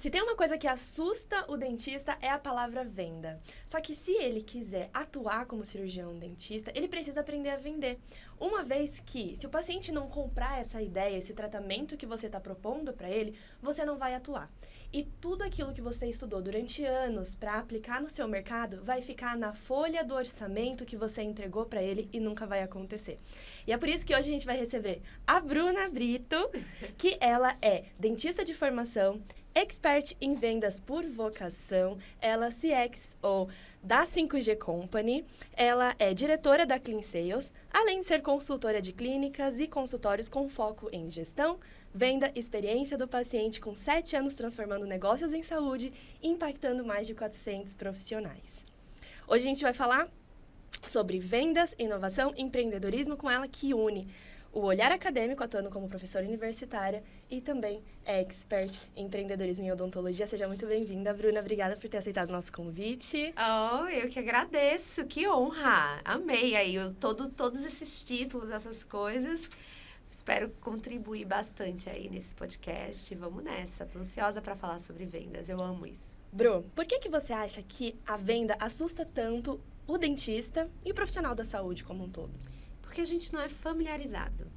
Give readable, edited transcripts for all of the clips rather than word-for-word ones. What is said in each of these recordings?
Se tem uma coisa que assusta o dentista é a palavra venda. Só que se ele quiser atuar como cirurgião dentista, ele precisa aprender a vender. Uma vez que, se o paciente não comprar essa ideia, esse tratamento que você está propondo para ele, você não vai atuar. E tudo aquilo que você estudou durante anos para aplicar no seu mercado vai ficar na folha do orçamento que você entregou para ele e nunca vai acontecer. E é por isso que hoje a gente vai receber a Bruna Brito, que ela é dentista de formação, expert em vendas por vocação, ela é CX ou da 5G Company, ela é diretora da Clean Sales, além de ser consultora de clínicas e consultórios com foco em gestão, venda, experiência do paciente com 7 anos transformando negócios em saúde e impactando mais de 400 profissionais. Hoje a gente vai falar sobre vendas, inovação e empreendedorismo com ela que une o olhar acadêmico, atuando como professora universitária, e também é expert em empreendedorismo e odontologia. Seja muito bem-vinda, Bruna. Obrigada por ter aceitado o nosso convite. Oh, eu que agradeço. Que honra. Amei aí todos esses títulos, essas coisas. Espero contribuir bastante aí nesse podcast. Vamos nessa. Tô ansiosa para falar sobre vendas. Eu amo isso. Bru, por que você acha que a venda assusta tanto o dentista e o profissional da saúde como um todo? Porque a gente não é familiarizado,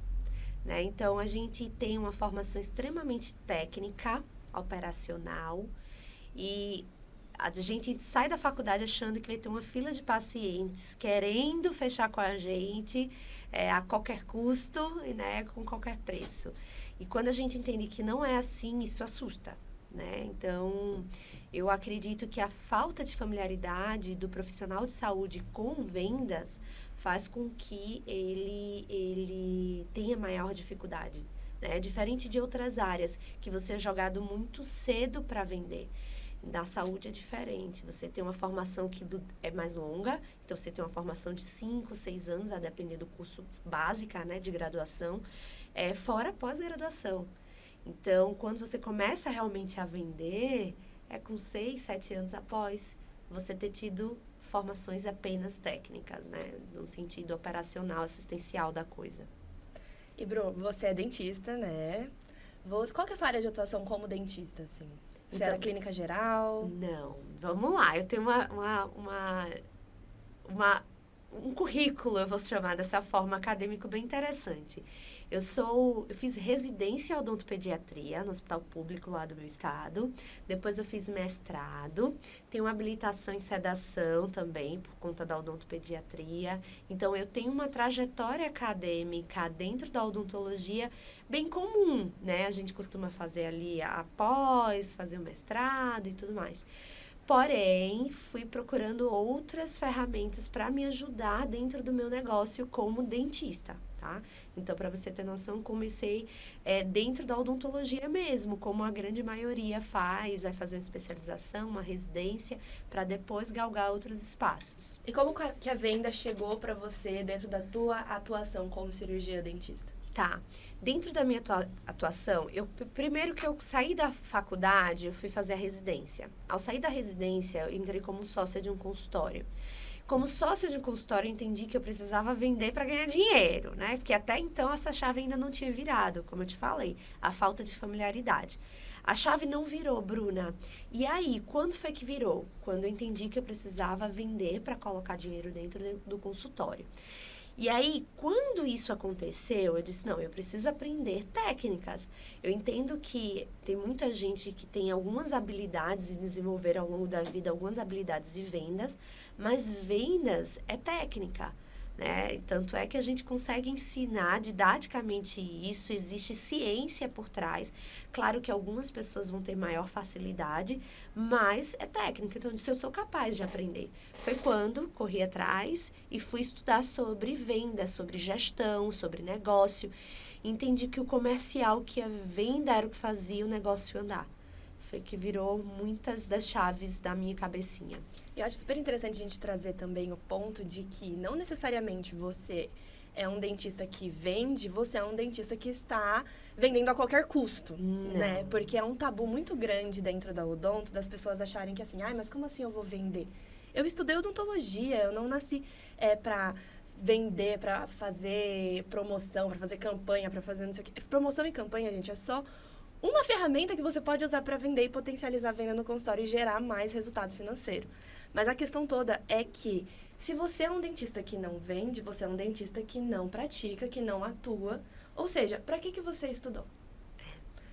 né? Então, a gente tem uma formação extremamente técnica, operacional, e a gente sai da faculdade achando que vai ter uma fila de pacientes querendo fechar com a gente a qualquer custo, né, com qualquer preço. E quando a gente entende que não é assim, isso assusta, né? Então, eu acredito que a falta de familiaridade do profissional de saúde com vendas faz com que ele tenha maior dificuldade, né? Diferente de outras áreas, que você é jogado muito cedo para vender. Da saúde é diferente, você tem uma formação que é mais longa, então você tem uma formação de 5, 6 anos, a depender do curso básica, né, de graduação, fora pós-graduação. Então, quando você começa realmente a vender, é com 6, 7 anos após você ter tido formações apenas técnicas, né? No sentido operacional, assistencial da coisa. E, Bru, você é dentista, né? Qual que é a sua área de atuação como dentista, assim? Você era clínica geral? Não, vamos lá. Eu tenho um currículo, eu vou chamar dessa forma, acadêmico bem interessante. Eu fiz residência em odontopediatria no hospital público lá do meu estado. Depois eu fiz mestrado. Tenho habilitação em sedação também, por conta da odontopediatria. Então, eu tenho uma trajetória acadêmica dentro da odontologia bem comum, né? A gente costuma fazer ali após, fazer o mestrado e tudo mais. Porém, fui procurando outras ferramentas para me ajudar dentro do meu negócio como dentista, tá? Então, para você ter noção, comecei dentro da odontologia mesmo, como a grande maioria faz, vai fazer uma especialização, uma residência, para depois galgar outros espaços. E como que a venda chegou para você dentro da tua atuação como cirurgia dentista? Tá. Dentro da minha atuação, primeiro que eu saí da faculdade, eu fui fazer a residência. Ao sair da residência, eu entrei como sócia de um consultório. Como sócia de um consultório, eu entendi que eu precisava vender para ganhar dinheiro, né? Porque até então essa chave ainda não tinha virado, como eu te falei, a falta de familiaridade. A chave não virou, Bruna. E aí, quando foi que virou? Quando eu entendi que eu precisava vender para colocar dinheiro dentro do consultório. E aí, quando isso aconteceu, eu disse, não, eu preciso aprender técnicas. Eu entendo que tem muita gente que tem algumas habilidades e desenvolver ao longo da vida algumas habilidades de vendas, mas vendas é técnica, né? Tanto é que a gente consegue ensinar didaticamente isso, existe ciência por trás. Claro que algumas pessoas vão ter maior facilidade, mas é técnica. Então, eu disse, eu sou capaz de aprender. Foi quando corri atrás e fui estudar sobre venda, sobre gestão, sobre negócio. Entendi que o comercial, que a venda era o que fazia o negócio andar. Foi que virou muitas das chaves da minha cabecinha. Eu acho super interessante a gente trazer também o ponto de que não necessariamente você é um dentista que vende, você é um dentista que está vendendo a qualquer custo, né? Porque é um tabu muito grande dentro da odonto, das pessoas acharem que assim, mas como assim eu vou vender? Eu estudei odontologia, eu não nasci para vender, para fazer promoção, para fazer campanha, para fazer não sei o quê. Promoção e campanha, gente, é só uma ferramenta que você pode usar para vender e potencializar a venda no consultório e gerar mais resultado financeiro. Mas a questão toda é que, se você é um dentista que não vende, você é um dentista que não pratica, que não atua. Ou seja, para que você estudou?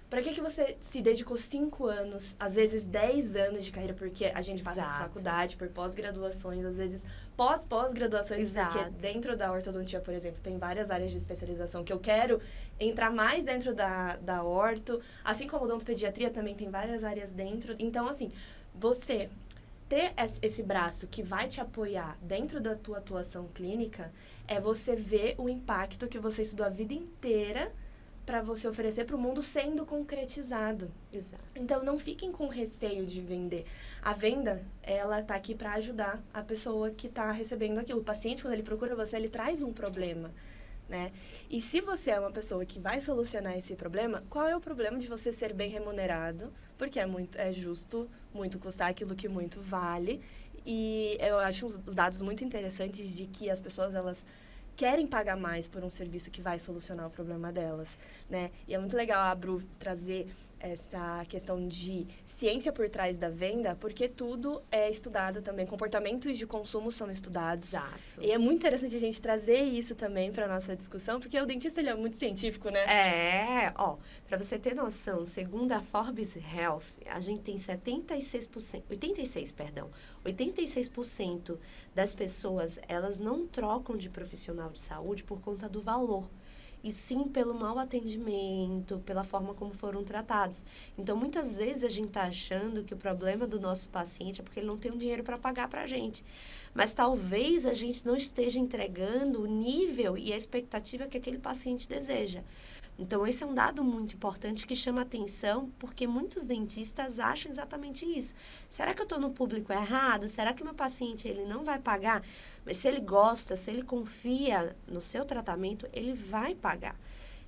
Para que você se dedicou 5 anos, às vezes 10 anos de carreira, porque a gente passa por faculdade, por pós-graduações, às vezes pós-graduações, porque dentro da ortodontia, por exemplo, tem várias áreas de especialização que eu quero entrar mais dentro da orto, assim como odontopediatria também tem várias áreas dentro. Então, assim, você ter esse braço que vai te apoiar dentro da tua atuação clínica é você ver o impacto que você estudou a vida inteira para você oferecer para o mundo sendo concretizado. Exato. Então, não fiquem com receio de vender. A venda, ela tá aqui para ajudar a pessoa que está recebendo aquilo. O paciente, quando ele procura você, ele traz um problema, né? E se você é uma pessoa que vai solucionar esse problema, qual é o problema de você ser bem remunerado? Porque é justo muito custar aquilo que muito vale. E eu acho os dados muito interessantes de que as pessoas, elas querem pagar mais por um serviço que vai solucionar o problema delas, né? E é muito legal a Bru trazer essa questão de ciência por trás da venda, porque tudo é estudado também, comportamentos de consumo são estudados. Exato. E é muito interessante a gente trazer isso também para nossa discussão, porque o dentista, ele é muito científico, né? Para você ter noção, segundo a Forbes Health, a gente tem 86% das pessoas, elas não trocam de profissional de saúde por conta do valor, e sim pelo mau atendimento, pela forma como foram tratados. Então, muitas vezes a gente está achando que o problema do nosso paciente é porque ele não tem um dinheiro para pagar para a gente. Mas talvez a gente não esteja entregando o nível e a expectativa que aquele paciente deseja. Então, esse é um dado muito importante que chama atenção, porque muitos dentistas acham exatamente isso. Será que eu estou no público errado? Será que meu paciente ele não vai pagar? Mas se ele gosta, se ele confia no seu tratamento, ele vai pagar.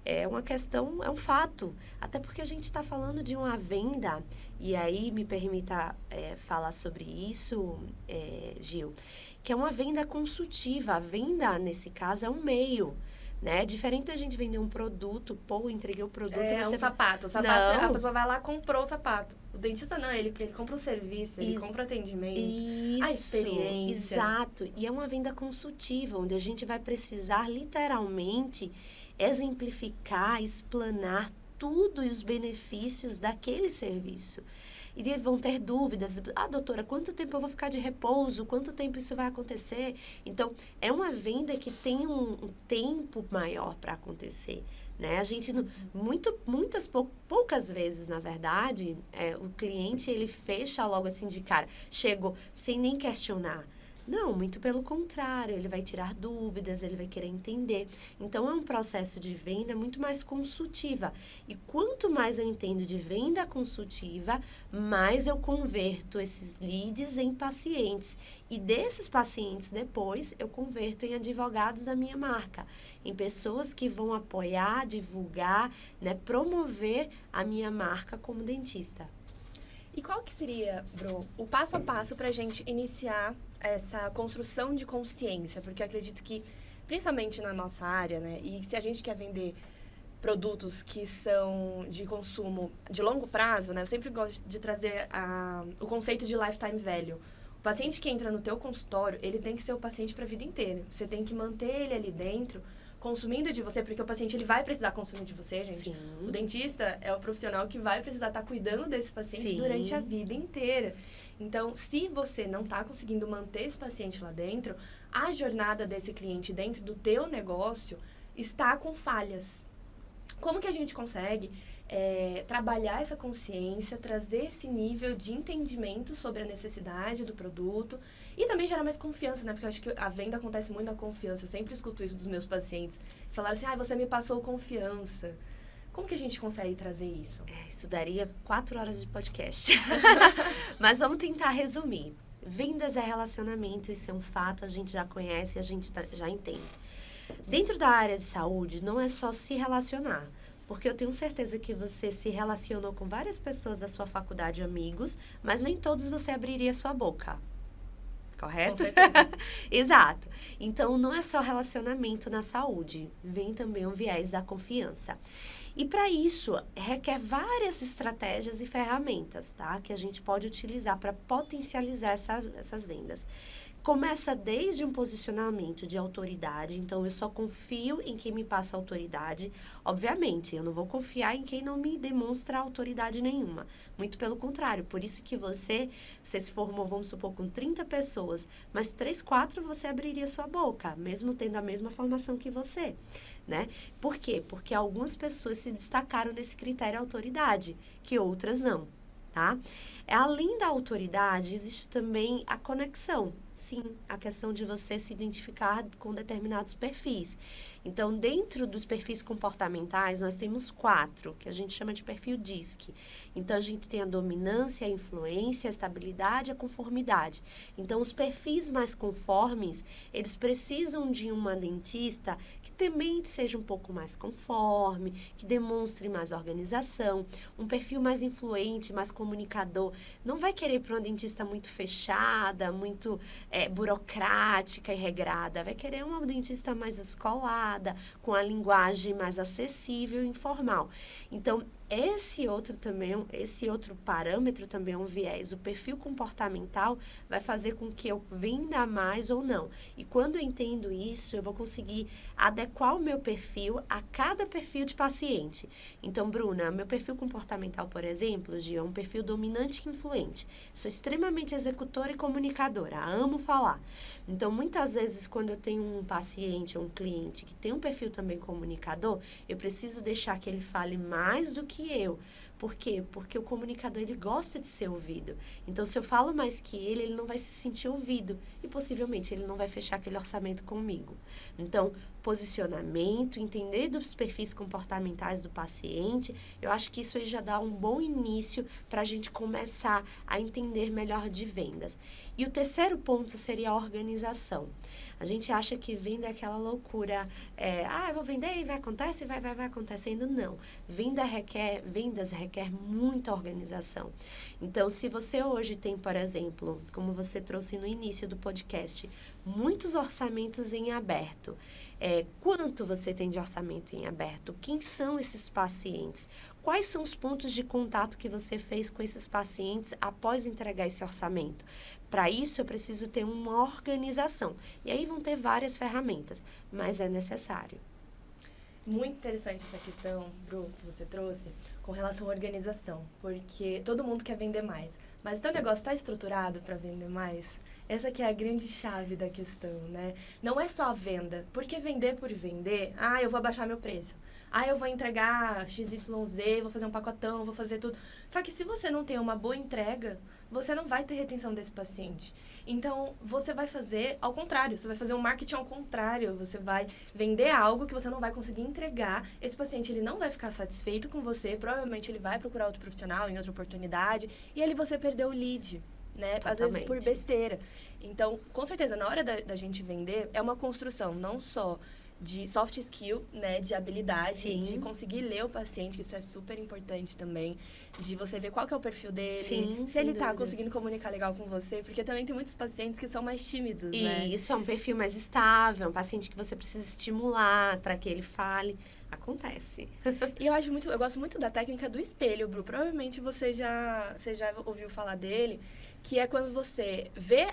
É uma questão, é um fato. Até porque a gente está falando de uma venda, e aí me permita falar sobre isso, Gil, que é uma venda consultiva. A venda, nesse caso, é um meio. Né? Diferente da gente vender um produto, entreguei o produto... um sapato. O sapato, a pessoa vai lá e comprou o sapato. O dentista não, ele compra um serviço, ele compra o atendimento, a experiência. Exato. E é uma venda consultiva, onde a gente vai precisar, literalmente, exemplificar, explanar tudo e os benefícios daquele serviço. E vão ter dúvidas. Doutora, quanto tempo eu vou ficar de repouso? Quanto tempo isso vai acontecer? Então, é uma venda que tem um tempo maior para acontecer, né? A gente, poucas vezes, na verdade, o cliente, ele fecha logo assim de cara. Chegou sem nem questionar. Não, muito pelo contrário, ele vai tirar dúvidas, ele vai querer entender. Então, é um processo de venda muito mais consultiva. E quanto mais eu entendo de venda consultiva, mais eu converto esses leads em pacientes. E desses pacientes, depois, eu converto em advogados da minha marca. Em pessoas que vão apoiar, divulgar, né, promover a minha marca como dentista. E qual que seria, Bru, o passo a passo para a gente iniciar essa construção de consciência? Porque eu acredito que, principalmente na nossa área, né, e se a gente quer vender produtos que são de consumo de longo prazo, né, eu sempre gosto de trazer o conceito de lifetime value. O paciente que entra no teu consultório, ele tem que ser o paciente para a vida inteira. Você tem que manter ele ali dentro, consumindo de você, porque o paciente ele vai precisar consumir de você, gente. Sim. O dentista é o profissional que vai precisar estar cuidando desse paciente Sim. durante a vida inteira. Então, se você não está conseguindo manter esse paciente lá dentro, a jornada desse cliente dentro do teu negócio está com falhas. Como que a gente consegue trabalhar essa consciência, trazer esse nível de entendimento sobre a necessidade do produto e também gerar mais confiança, né? Porque eu acho que a venda acontece muito na confiança. Eu sempre escuto isso dos meus pacientes. Eles falaram assim, você me passou confiança. Como que a gente consegue trazer isso? Isso daria 4 horas de podcast. Mas vamos tentar resumir. Vendas é relacionamento, isso é um fato, a gente já conhece, a gente já entende. Dentro da área de saúde, não é só se relacionar. Porque eu tenho certeza que você se relacionou com várias pessoas da sua faculdade, amigos, mas nem todos você abriria sua boca. Correto? Com certeza. Exato. Então, não é só relacionamento na saúde. Vem também o viés da confiança. E para isso, requer várias estratégias e ferramentas, tá? Que a gente pode utilizar para potencializar essas vendas. Começa desde um posicionamento de autoridade, então eu só confio em quem me passa autoridade. Obviamente, eu não vou confiar em quem não me demonstra autoridade nenhuma. Muito pelo contrário, por isso que você se formou, vamos supor, com 30 pessoas, mas 3, 4 você abriria sua boca, mesmo tendo a mesma formação que você, né? Por quê? Porque algumas pessoas se destacaram nesse critério autoridade, que outras não, tá? Além da autoridade, existe também a conexão. Sim, a questão de você se identificar com determinados perfis. Então, dentro dos perfis comportamentais, nós temos 4, que a gente chama de perfil DISC. Então, a gente tem a dominância, a influência, a estabilidade e a conformidade. Então, os perfis mais conformes, eles precisam de uma dentista que também seja um pouco mais conforme, que demonstre mais organização. Um perfil mais influente, mais comunicador, não vai querer ir para uma dentista muito fechada, muito burocrática e regrada. Vai querer uma dentista mais escolada, com a linguagem mais acessível e informal. Então, esse outro parâmetro também é um viés. O perfil comportamental vai fazer com que eu venda mais ou não. E quando eu entendo isso, eu vou conseguir adequar o meu perfil a cada perfil de paciente. Então, Bruna, meu perfil comportamental, por exemplo, Gia, é um perfil dominante e influente. Sou extremamente executora e comunicadora, amo falar. Então, muitas vezes, quando eu tenho um paciente ou um cliente que tem um perfil também comunicador, eu preciso deixar que ele fale mais do que eu. Por quê? Porque o comunicador, ele gosta de ser ouvido. Então, se eu falo mais que ele não vai se sentir ouvido. E, possivelmente, ele não vai fechar aquele orçamento comigo. Então, posicionamento, entender dos perfis comportamentais do paciente, eu acho que isso aí já dá um bom início para a gente começar a entender melhor de vendas. E o terceiro ponto seria a organização. A gente acha que venda é aquela loucura, eu vou vender e vai acontecendo. Não. Vendas requer muita organização. Então, se você hoje tem, por exemplo, como você trouxe no início do podcast, muitos orçamentos em aberto. Quanto você tem de orçamento em aberto? Quem são esses pacientes? Quais são os pontos de contato que você fez com esses pacientes após entregar esse orçamento? Para isso, eu preciso ter uma organização. E aí vão ter várias ferramentas, mas é necessário. Muito interessante essa questão, Bru, que você trouxe, com relação à organização. Porque todo mundo quer vender mais. Mas o teu negócio está estruturado para vender mais? Essa que é a grande chave da questão, né? Não é só a venda. Porque vender por vender, eu vou abaixar meu preço. Eu vou entregar XYZ, vou fazer um pacotão, vou fazer tudo. Só que se você não tem uma boa entrega, você não vai ter retenção desse paciente. Então, você vai fazer ao contrário. Você vai fazer um marketing ao contrário. Você vai vender algo que você não vai conseguir entregar. Esse paciente, ele não vai ficar satisfeito com você. Provavelmente, ele vai procurar outro profissional em outra oportunidade. E ali você perdeu o lead, né? Às vezes por besteira. Então, com certeza, na hora da gente vender, é uma construção não só de soft skill, né, de habilidade, Sim. de conseguir ler o paciente, que isso é super importante também, de você ver qual que é o perfil dele, Sim, se ele tá dúvidas. conseguindo comunicar legal com você, porque também tem muitos pacientes que são mais tímidos, né? E isso é um perfil mais estável, um paciente que você precisa estimular para que ele fale. Acontece. E eu gosto muito da técnica do espelho, Bru. Provavelmente você já ouviu falar dele, que é quando você vê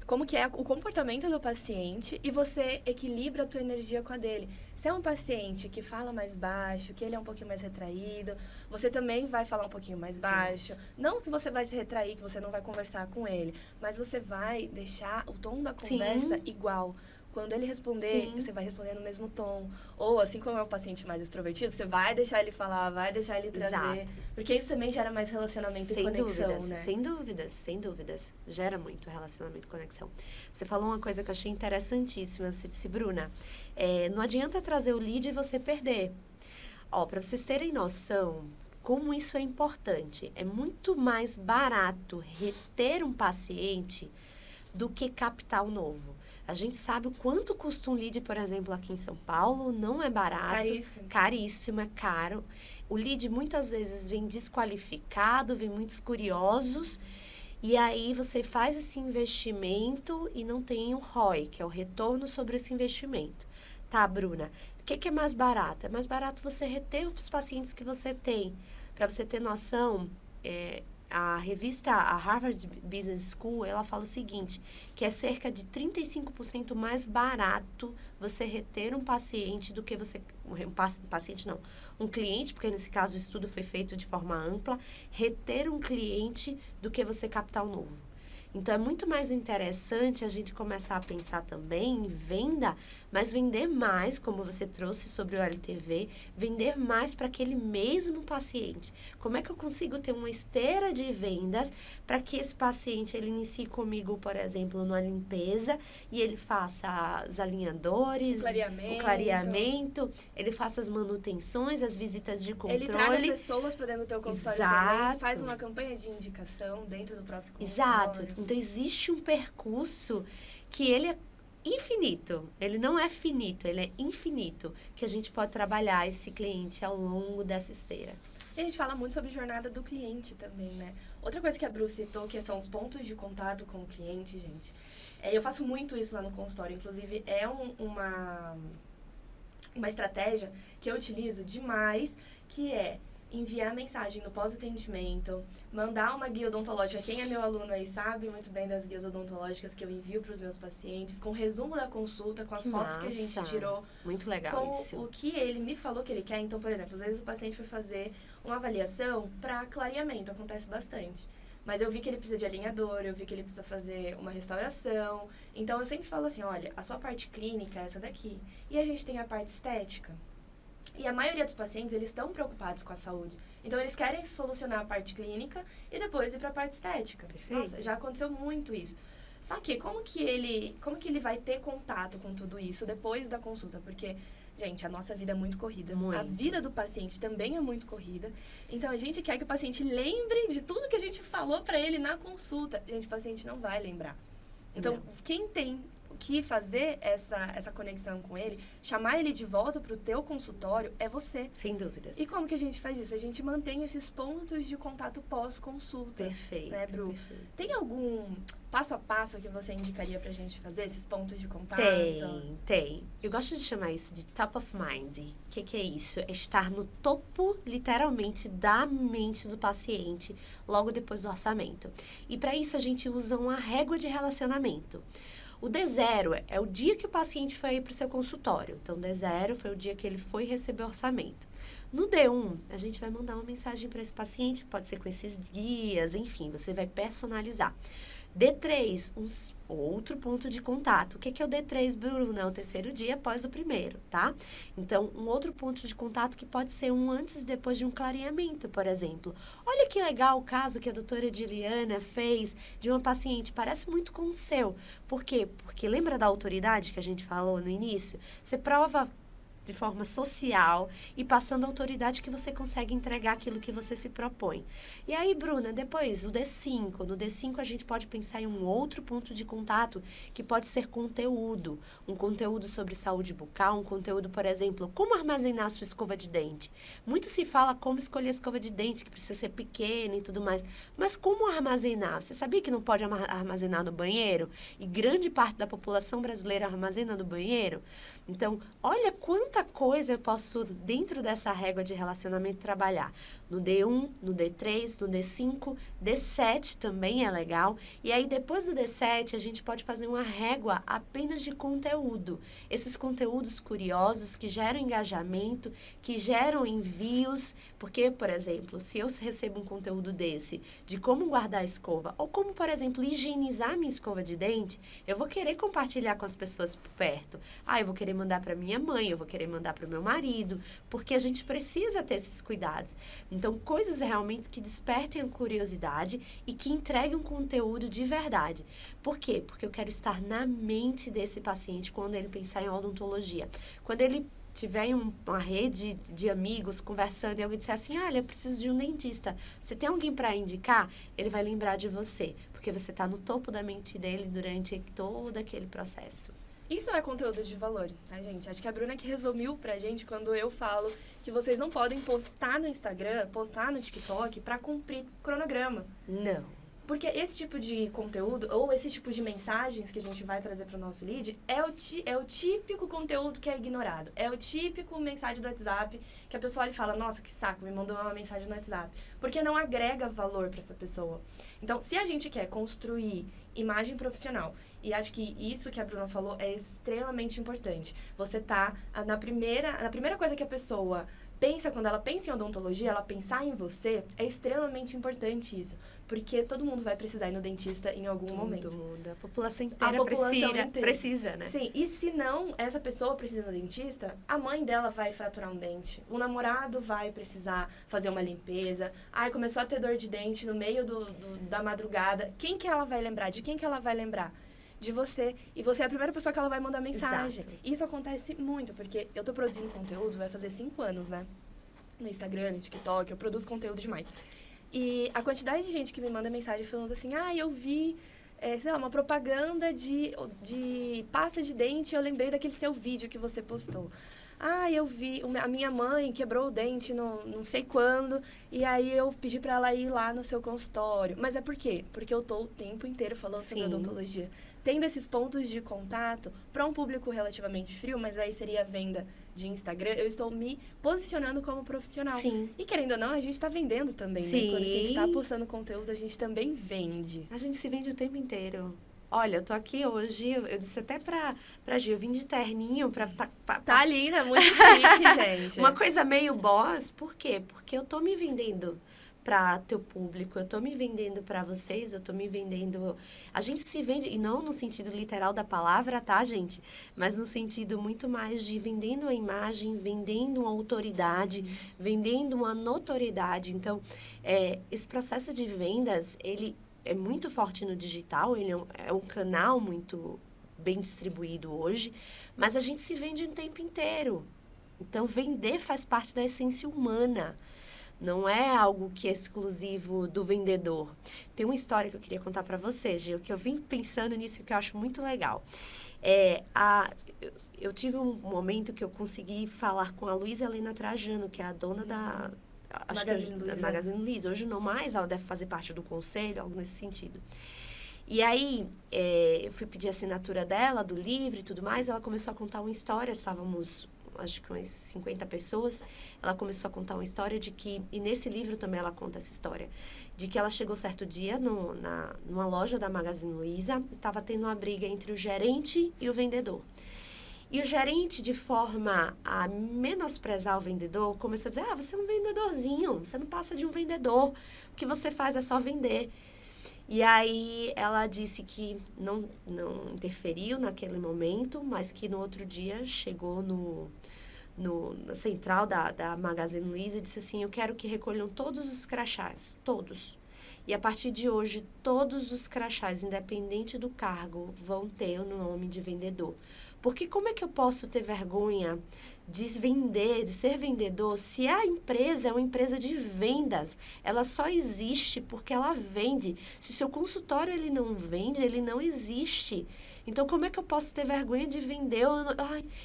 como que é o comportamento do paciente e você equilibra a tua energia com a dele. Se é um paciente que fala mais baixo, que ele é um pouquinho mais retraído, você também vai falar um pouquinho mais baixo. Não que você vai se retrair, que você não vai conversar com ele, mas você vai deixar o tom da conversa Sim. igual. Quando ele responder, Sim. você vai responder no mesmo tom. Ou, assim como é um paciente mais extrovertido, você vai deixar ele falar, vai deixar ele trazer. Exato. Porque isso também gera mais relacionamento e conexão, né? Sem dúvidas. Gera muito relacionamento e conexão. Você falou uma coisa que eu achei interessantíssima. Você disse, Bruna, não adianta trazer o lead e você perder. Para vocês terem noção, como isso é importante. É muito mais barato reter um paciente do que captar um novo. A gente sabe o quanto custa um lead, por exemplo, aqui em São Paulo. Não é barato. Caríssimo. Caríssimo, é caro. O lead muitas vezes vem desqualificado, vem muitos curiosos. E aí você faz esse investimento e não tem o ROI, que é o retorno sobre esse investimento. Tá, Bruna? que é mais barato? É mais barato você reter os pacientes que você tem. Para você ter noção, a revista, a Harvard Business School, ela fala o seguinte, que é cerca de 35% mais barato você reter um paciente do que você... paciente não, um cliente, porque nesse caso o estudo foi feito de forma ampla, reter um cliente do que você captar um novo. Então, é muito mais interessante a gente começar a pensar também em venda, mas vender mais, como você trouxe sobre o LTV, vender mais para aquele mesmo paciente. Como é que eu consigo ter uma esteira de vendas para que esse paciente, ele inicie comigo, por exemplo, numa limpeza e ele faça os alinhadores, o clareamento, ele faça as manutenções, as visitas de controle. Ele traga pessoas para dentro do teu consultório também, faz uma campanha de indicação dentro do próprio consultório. Exato. Então, existe um percurso que ele é infinito. Ele não é finito, ele é infinito. Que a gente pode trabalhar esse cliente ao longo dessa esteira. E a gente fala muito sobre jornada do cliente também, né? Outra coisa que a Bru citou, que são os pontos de contato com o cliente, gente. Eu faço muito isso lá no consultório. Inclusive, é uma estratégia que eu utilizo demais, que é enviar mensagem no pós-atendimento, mandar uma guia odontológica. Quem é meu aluno aí sabe muito bem das guias odontológicas que eu envio para os meus pacientes, com resumo da consulta, com as fotos que a gente tirou. Muito legal com isso. o que ele me falou que ele quer. Então, por exemplo, às vezes o paciente foi fazer uma avaliação para clareamento, acontece bastante. Mas eu vi que ele precisa de alinhador, eu vi que ele precisa fazer uma restauração. Então, eu sempre falo assim, olha, a sua parte clínica é essa daqui. E a gente tem a parte estética. E a maioria dos pacientes, eles estão preocupados com a saúde. Então, eles querem solucionar a parte clínica e depois ir para a parte estética. Perfeito. Nossa, já aconteceu muito isso. Só que, como que ele vai ter contato com tudo isso depois da consulta? Porque, gente, a nossa vida é muito corrida. Muito. A vida do paciente também é muito corrida. Então, a gente quer que o paciente lembre de tudo que a gente falou para ele na consulta. Gente, o paciente não vai lembrar. Então, Não. quem tem que fazer essa conexão com ele, chamar ele de volta para o teu consultório, é você. Sem dúvidas. E como que a gente faz isso? A gente mantém esses pontos de contato pós-consulta. Perfeito. Né, Bru? Perfeito. Tem algum passo a passo que você indicaria pra gente fazer, esses pontos de contato? Tem. Eu gosto de chamar isso de top of mind. O que é isso? É estar no topo, literalmente, da mente do paciente, logo depois do orçamento. E para isso a gente usa uma régua de relacionamento. O D0 é o dia que o paciente foi para o seu consultório. Então, D0 foi o dia que ele foi receber o orçamento. No D1, a gente vai mandar uma mensagem para esse paciente, pode ser com esses guias, enfim, você vai personalizar. D3, outro ponto de contato. O que é o D3, Bruna? É o terceiro dia após o primeiro, tá? Então, um outro ponto de contato que pode ser um antes e depois de um clareamento, por exemplo. Olha que legal o caso que a doutora Ediliana fez de uma paciente, parece muito com o seu. Por quê? Porque lembra da autoridade que a gente falou no início? Você prova de forma social e passando a autoridade que você consegue entregar aquilo que você se propõe. E aí, Bruna, depois o D5. No D5 a gente pode pensar em um outro ponto de contato que pode ser conteúdo. Um conteúdo sobre saúde bucal, um conteúdo, por exemplo, como armazenar a sua escova de dente. Muito se fala como escolher a escova de dente, que precisa ser pequena e tudo mais. Mas como armazenar? Você sabia que não pode armazenar no banheiro? E grande parte da população brasileira armazena no banheiro? Então, olha quanta coisa eu posso, dentro dessa régua de relacionamento, trabalhar. No D1, no D3, no D5, D7 também é legal. E aí, depois do D7, a gente pode fazer uma régua apenas de conteúdo. Esses conteúdos curiosos que geram engajamento, que geram envios. Porque, por exemplo, se eu recebo um conteúdo desse, de como guardar a escova, ou como, por exemplo, higienizar minha escova de dente, eu vou querer compartilhar com as pessoas por perto. Eu vou querer mandar para minha mãe, eu vou querer mandar para o meu marido, porque a gente precisa ter esses cuidados. Então, coisas realmente que despertem a curiosidade e que entreguem um conteúdo de verdade. Por quê? Porque eu quero estar na mente desse paciente quando ele pensar em odontologia. Quando ele tiver uma rede de amigos conversando e alguém disser assim, eu preciso de um dentista, você tem alguém para indicar? Ele vai lembrar de você, porque você está no topo da mente dele durante todo aquele processo. Isso é conteúdo de valor, tá, gente? Acho que a Bruna que resumiu pra gente quando eu falo que vocês não podem postar no Instagram, postar no TikTok pra cumprir cronograma. Não. Porque esse tipo de conteúdo, ou esse tipo de mensagens que a gente vai trazer para o nosso lead, é o típico conteúdo que é ignorado. É o típico mensagem do WhatsApp que a pessoa olha e fala, nossa, que saco, me mandou uma mensagem no WhatsApp. Porque não agrega valor para essa pessoa. Então, se a gente quer construir imagem profissional, e acho que isso que a Bruna falou é extremamente importante. Você tá na primeira coisa que a pessoa pensa, quando ela pensa em odontologia, ela pensar em você, é extremamente importante isso. Porque todo mundo vai precisar ir no dentista em algum momento. Todo mundo. A população inteira precisa, né? Sim, e se não, essa pessoa precisa ir no dentista, a mãe dela vai fraturar um dente. O namorado vai precisar fazer uma limpeza. Ai, começou a ter dor de dente no meio da madrugada. Quem que ela vai lembrar? De quem que ela vai lembrar? De você. E você é a primeira pessoa que ela vai mandar mensagem. Exato. Isso acontece muito, porque eu tô produzindo conteúdo, vai fazer 5 anos, né? No Instagram, no TikTok, eu produzo conteúdo demais. E a quantidade de gente que me manda mensagem falando assim, eu vi, sei lá, uma propaganda de pasta de dente, eu lembrei daquele seu vídeo que você postou. Eu vi, a minha mãe quebrou o dente não sei quando, e aí eu pedi pra ela ir lá no seu consultório. Mas é por quê? Porque eu tô o tempo inteiro falando sobre odontologia. Tendo esses pontos de contato para um público relativamente frio, mas aí seria a venda de Instagram, eu estou me posicionando como profissional. Sim. E querendo ou não, a gente está vendendo também, né? Quando a gente está postando conteúdo, a gente também vende. A gente se vende o tempo inteiro. Olha, eu tô aqui hoje, eu disse até pra Gi, eu vim de terninho pra... Tá linda, muito chique, gente. Uma coisa meio boss, por quê? Porque eu tô me vendendo para teu público, eu tô me vendendo para vocês, eu tô me vendendo... A gente se vende, e não no sentido literal da palavra, tá, gente? Mas no sentido muito mais de vendendo a imagem, vendendo uma autoridade, vendendo uma notoriedade. Então, esse processo de vendas, ele é muito forte no digital, ele é um canal muito bem distribuído hoje, mas a gente se vende o tempo inteiro. Então, vender faz parte da essência humana. Não é algo que é exclusivo do vendedor. Tem uma história que eu queria contar para você, Gil, que eu vim pensando nisso, que eu acho muito legal. Eu tive um momento que eu consegui falar com a Luísa Helena Trajano, que é a dona da Magazine Luiza. Hoje não mais, ela deve fazer parte do conselho, algo nesse sentido. E aí, eu fui pedir a assinatura dela, do livro e tudo mais, ela começou a contar uma história, estávamos... acho que umas 50 pessoas, ela começou a contar uma história de que, e nesse livro também ela conta essa história, de que ela chegou certo dia numa loja da Magazine Luiza, estava tendo uma briga entre o gerente e o vendedor. E o gerente, de forma a menosprezar o vendedor, começou a dizer, você é um vendedorzinho, você não passa de um vendedor, o que você faz é só vender. E aí ela disse que não interferiu naquele momento, mas que no outro dia chegou na central da Magazine Luiza e disse assim, eu quero que recolham todos os crachás, todos. E a partir de hoje, todos os crachás, independente do cargo, vão ter o nome de vendedor. Porque como é que eu posso ter vergonha de vender, de ser vendedor, se a empresa é uma empresa de vendas? Ela só existe porque ela vende. Se seu consultório ele não vende, ele não existe. Então, como é que eu posso ter vergonha de vender?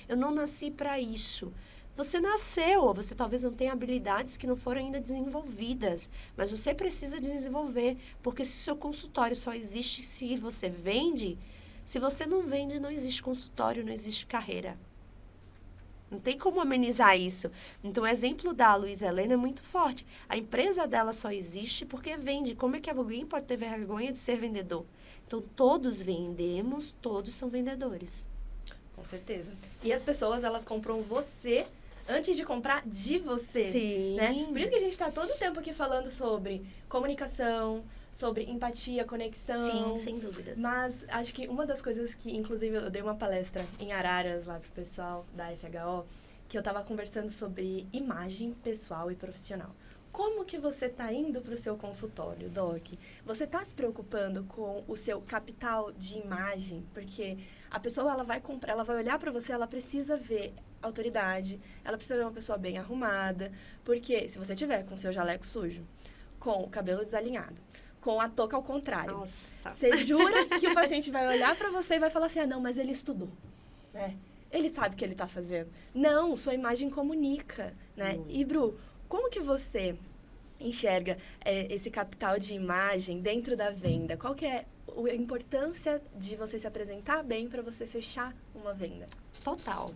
Eu não nasci para isso. Você nasceu, você talvez não tenha habilidades que não foram ainda desenvolvidas, mas você precisa desenvolver, porque se o seu consultório só existe se você vende, se você não vende, não existe consultório, não existe carreira. Não tem como amenizar isso. Então, o exemplo da Luísa Helena é muito forte. A empresa dela só existe porque vende. Como é que alguém pode ter vergonha de ser vendedor? Então, todos vendemos, todos são vendedores. Com certeza. E as pessoas, elas compram você antes de comprar de você. Sim. Né? Por isso que a gente está todo o tempo aqui falando sobre comunicação, sobre empatia, conexão. Sim, sem dúvidas. Mas acho que uma das coisas que, inclusive, eu dei uma palestra em Araras lá pro pessoal da FHO, que eu tava conversando sobre imagem pessoal e profissional. Como que você tá indo pro seu consultório, Doc? Você tá se preocupando com o seu capital de imagem? Porque a pessoa, ela vai comprar, ela vai olhar para você, ela precisa ver autoridade, ela precisa ver uma pessoa bem arrumada, porque se você tiver com o seu jaleco sujo, com o cabelo desalinhado, com a touca ao contrário, Nossa. Você jura que o paciente vai olhar para você e vai falar assim, não, mas ele estudou, né? Ele sabe o que ele tá fazendo. Não, sua imagem comunica, né? E, Bru, como que você enxerga esse capital de imagem dentro da venda? Qual que é a importância de você se apresentar bem para você fechar uma venda? Total. Pra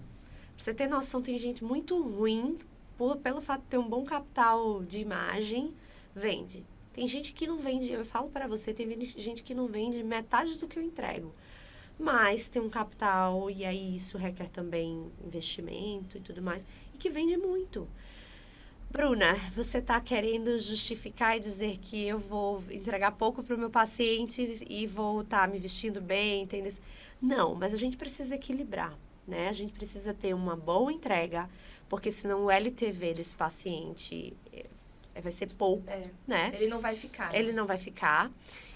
você ter noção, tem gente muito ruim, pelo fato de ter um bom capital de imagem, vende. Tem gente que não vende, eu falo para você, tem gente que não vende metade do que eu entrego. Mas tem um capital, e aí isso requer também investimento e tudo mais, e que vende muito. Bruna, você está querendo justificar e dizer que eu vou entregar pouco para o meu paciente e vou estar me vestindo bem, entendeu? Não, mas a gente precisa equilibrar, né? A gente precisa ter uma boa entrega, porque senão o LTV desse paciente vai ser pouco, né? Ele não vai ficar. Ele não vai ficar,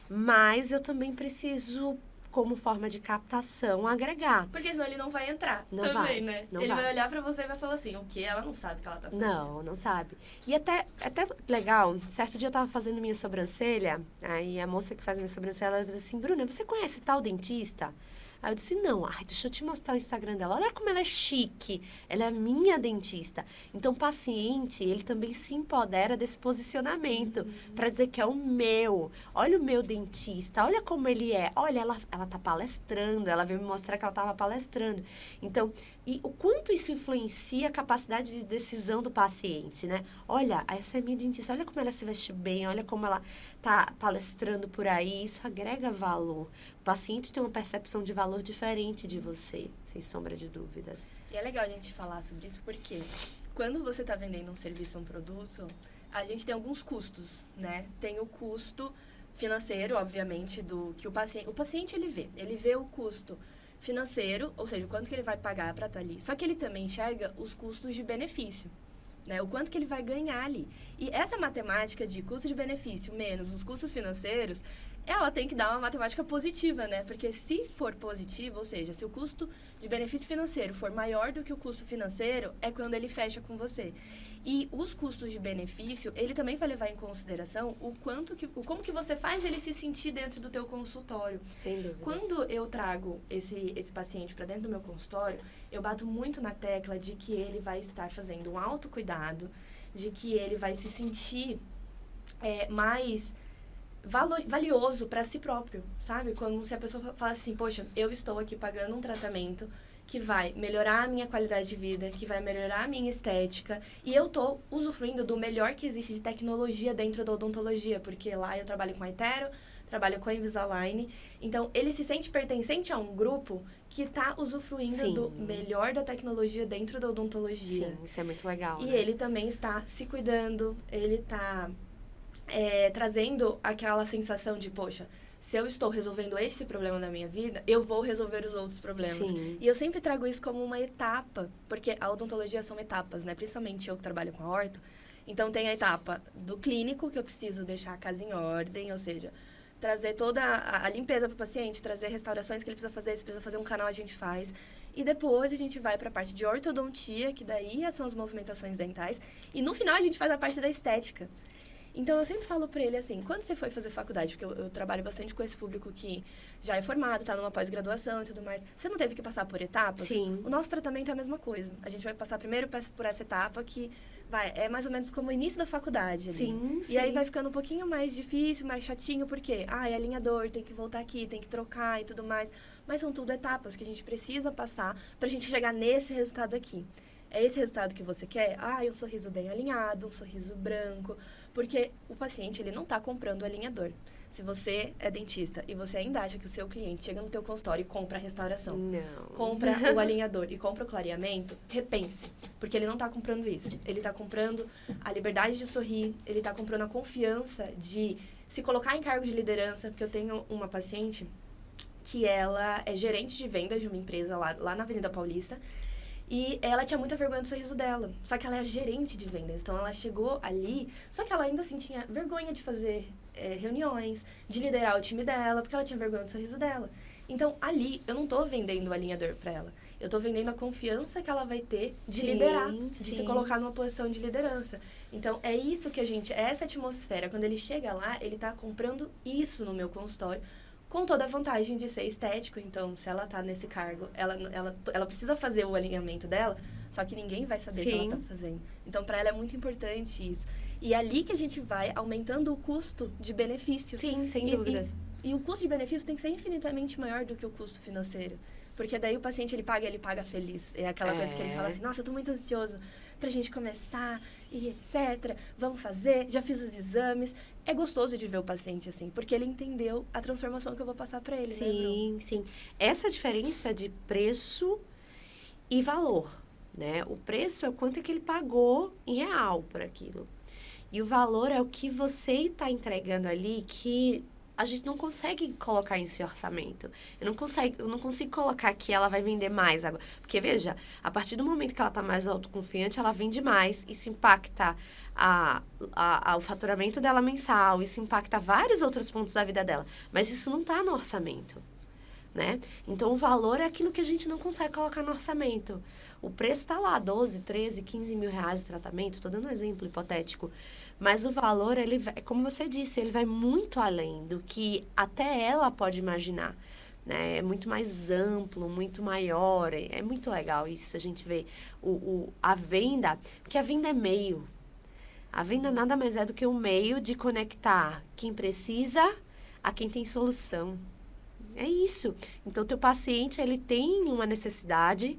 mas eu também preciso, como forma de captação, agregar. Porque senão ele não vai entrar Não também, vai, né? não Ele vai. vai olhar pra você e vai falar assim, o quê? Ela não sabe o que ela tá fazendo. Não sabe. E até legal, certo dia eu tava fazendo minha sobrancelha, aí a moça que faz minha sobrancelha, ela disse assim, Bruna, você conhece tal dentista? Aí eu disse, não, deixa eu te mostrar o Instagram dela. Olha como ela é chique, ela é minha dentista. Então, o paciente, ele também se empodera desse posicionamento, para dizer que é o meu. Olha o meu dentista, olha como ele é. Olha, ela tá palestrando, ela veio me mostrar que ela tava palestrando. Então, e o quanto isso influencia a capacidade de decisão do paciente, né? Olha, essa é minha dentista, olha como ela se veste bem, olha como ela tá palestrando por aí, isso agrega valor. O paciente tem uma percepção de valor diferente de você, sem sombra de dúvidas. E é legal a gente falar sobre isso porque quando você está vendendo um serviço ou um produto, a gente tem alguns custos, né? Tem o custo financeiro, obviamente, do que o paciente ele vê o custo financeiro, ou seja, o quanto que ele vai pagar para estar ali. Só que ele também enxerga os custos de benefício, né? O quanto que ele vai ganhar ali. E essa matemática de custo de benefício menos os custos financeiros, ela tem que dar uma matemática positiva, né? Porque se for positivo, ou seja, se o custo de benefício financeiro for maior do que o custo financeiro, é quando ele fecha com você. E os custos de benefício, ele também vai levar em consideração como que você faz ele se sentir dentro do teu consultório. Sem dúvida. Quando eu trago esse paciente para dentro do meu consultório, eu bato muito na tecla de que ele vai estar fazendo um autocuidado, de que ele vai se sentir mais valioso para si próprio, sabe? Quando se a pessoa fala assim, poxa, eu estou aqui pagando um tratamento que vai melhorar a minha qualidade de vida, que vai melhorar a minha estética, e eu tô usufruindo do melhor que existe de tecnologia dentro da odontologia, porque lá eu trabalho com a Itero, trabalho com a Invisalign, então ele se sente pertencente a um grupo que tá usufruindo Sim. do melhor da tecnologia dentro da odontologia. Sim, isso é muito legal. E né? ele também está se cuidando, ele tá trazendo aquela sensação de, poxa, se eu estou resolvendo esse problema na minha vida, eu vou resolver os outros problemas. Sim. E eu sempre trago isso como uma etapa, porque a odontologia são etapas, né? Principalmente eu que trabalho com a orto. Então, tem a etapa do clínico, que eu preciso deixar a casa em ordem, ou seja, trazer toda a limpeza para o paciente, trazer restaurações que ele precisa fazer, se precisa fazer um canal, a gente faz. E depois a gente vai para a parte de ortodontia, que daí são as movimentações dentais. E no final a gente faz a parte da estética. Então, eu sempre falo pra ele assim, quando você foi fazer faculdade, porque eu trabalho bastante com esse público que já é formado, tá numa pós-graduação e tudo mais, você não teve que passar por etapas? Sim. O nosso tratamento é a mesma coisa. A gente vai passar primeiro por essa etapa que é mais ou menos como o início da faculdade ali. Sim, E aí vai ficando um pouquinho mais difícil, mais chatinho, porque, é alinhador, tem que voltar aqui, tem que trocar e tudo mais. Mas são tudo etapas que a gente precisa passar pra gente chegar nesse resultado aqui. É esse resultado que você quer? Um sorriso bem alinhado, um sorriso branco. Porque o paciente, ele não está comprando o alinhador. Se você é dentista e você ainda acha que o seu cliente chega no teu consultório e compra a restauração, Não. compra o alinhador e compra o clareamento, repense. Porque ele não está comprando isso. Ele está comprando a liberdade de sorrir, ele está comprando a confiança de se colocar em cargo de liderança. Porque eu tenho uma paciente que ela é gerente de vendas de uma empresa lá na Avenida Paulista. E ela tinha muita vergonha do sorriso dela. Só que ela é gerente de vendas. Então, ela chegou ali... Só que ela ainda assim tinha vergonha de fazer reuniões, de liderar o time dela, porque ela tinha vergonha do sorriso dela. Então, ali, eu não tô vendendo o alinhador pra ela. Eu tô vendendo a confiança que ela vai ter de liderar, de se colocar numa posição de liderança. Então, é isso que essa atmosfera. Quando ele chega lá, ele tá comprando isso no meu consultório, com toda a vantagem de ser estético. Então, se ela tá nesse cargo, ela precisa fazer o alinhamento dela, só que ninguém vai saber que ela tá fazendo. Então, para ela é muito importante isso. E é ali que a gente vai aumentando o custo de benefício. Sim, sem dúvidas. E o custo de benefício tem que ser infinitamente maior do que o custo financeiro. Porque daí o paciente, ele paga feliz. É aquela coisa que ele fala assim, nossa, eu tô muito ansioso pra gente começar e etc. Vamos fazer, já fiz os exames. É gostoso de ver o paciente assim, porque ele entendeu a transformação que eu vou passar pra ele, Sim, sim. Essa diferença de preço e valor, né? O preço é o quanto é que ele pagou em real por aquilo. E o valor é o que você está entregando ali que a gente não consegue colocar em seu orçamento. Eu não consigo colocar que ela vai vender mais agora. Porque, veja, a partir do momento que ela está mais autoconfiante, ela vende mais. Isso impacta o faturamento dela mensal, isso impacta vários outros pontos da vida dela. Mas isso não está no orçamento, né? Então, o valor é aquilo que a gente não consegue colocar no orçamento. O preço está lá, 12, 13, 15 mil reais de tratamento. Estou dando um exemplo hipotético. Mas o valor, ele vai, como você disse, ele vai muito além do que até ela pode imaginar, né? É muito mais amplo, muito maior. É muito legal isso, a gente vê a venda, porque a venda é meio. A venda nada mais é do que um meio de conectar quem precisa a quem tem solução. É isso. Então, o teu paciente, ele tem uma necessidade,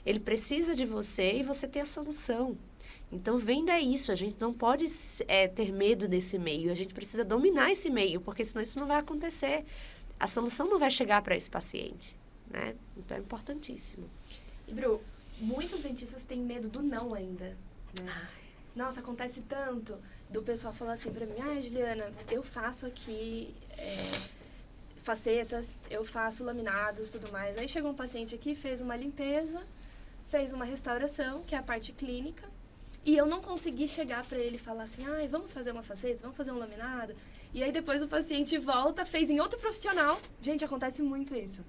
ele precisa de você e você tem a solução. Então, venda é isso. A gente não pode ter medo desse meio. A gente precisa dominar esse meio, porque senão isso não vai acontecer. A solução não vai chegar para esse paciente, né? Então, é importantíssimo. E, Bru, muitos dentistas têm medo do não ainda, né? Nossa, acontece tanto do pessoal falar assim pra mim, Juliana, eu faço aqui facetas, eu faço laminados, tudo mais. Aí chegou um paciente aqui, fez uma limpeza, fez uma restauração, que é a parte clínica, e eu não consegui chegar pra ele e falar assim, vamos fazer uma faceta, vamos fazer um laminado. E aí depois o paciente volta, fez em outro profissional. Gente, acontece muito isso.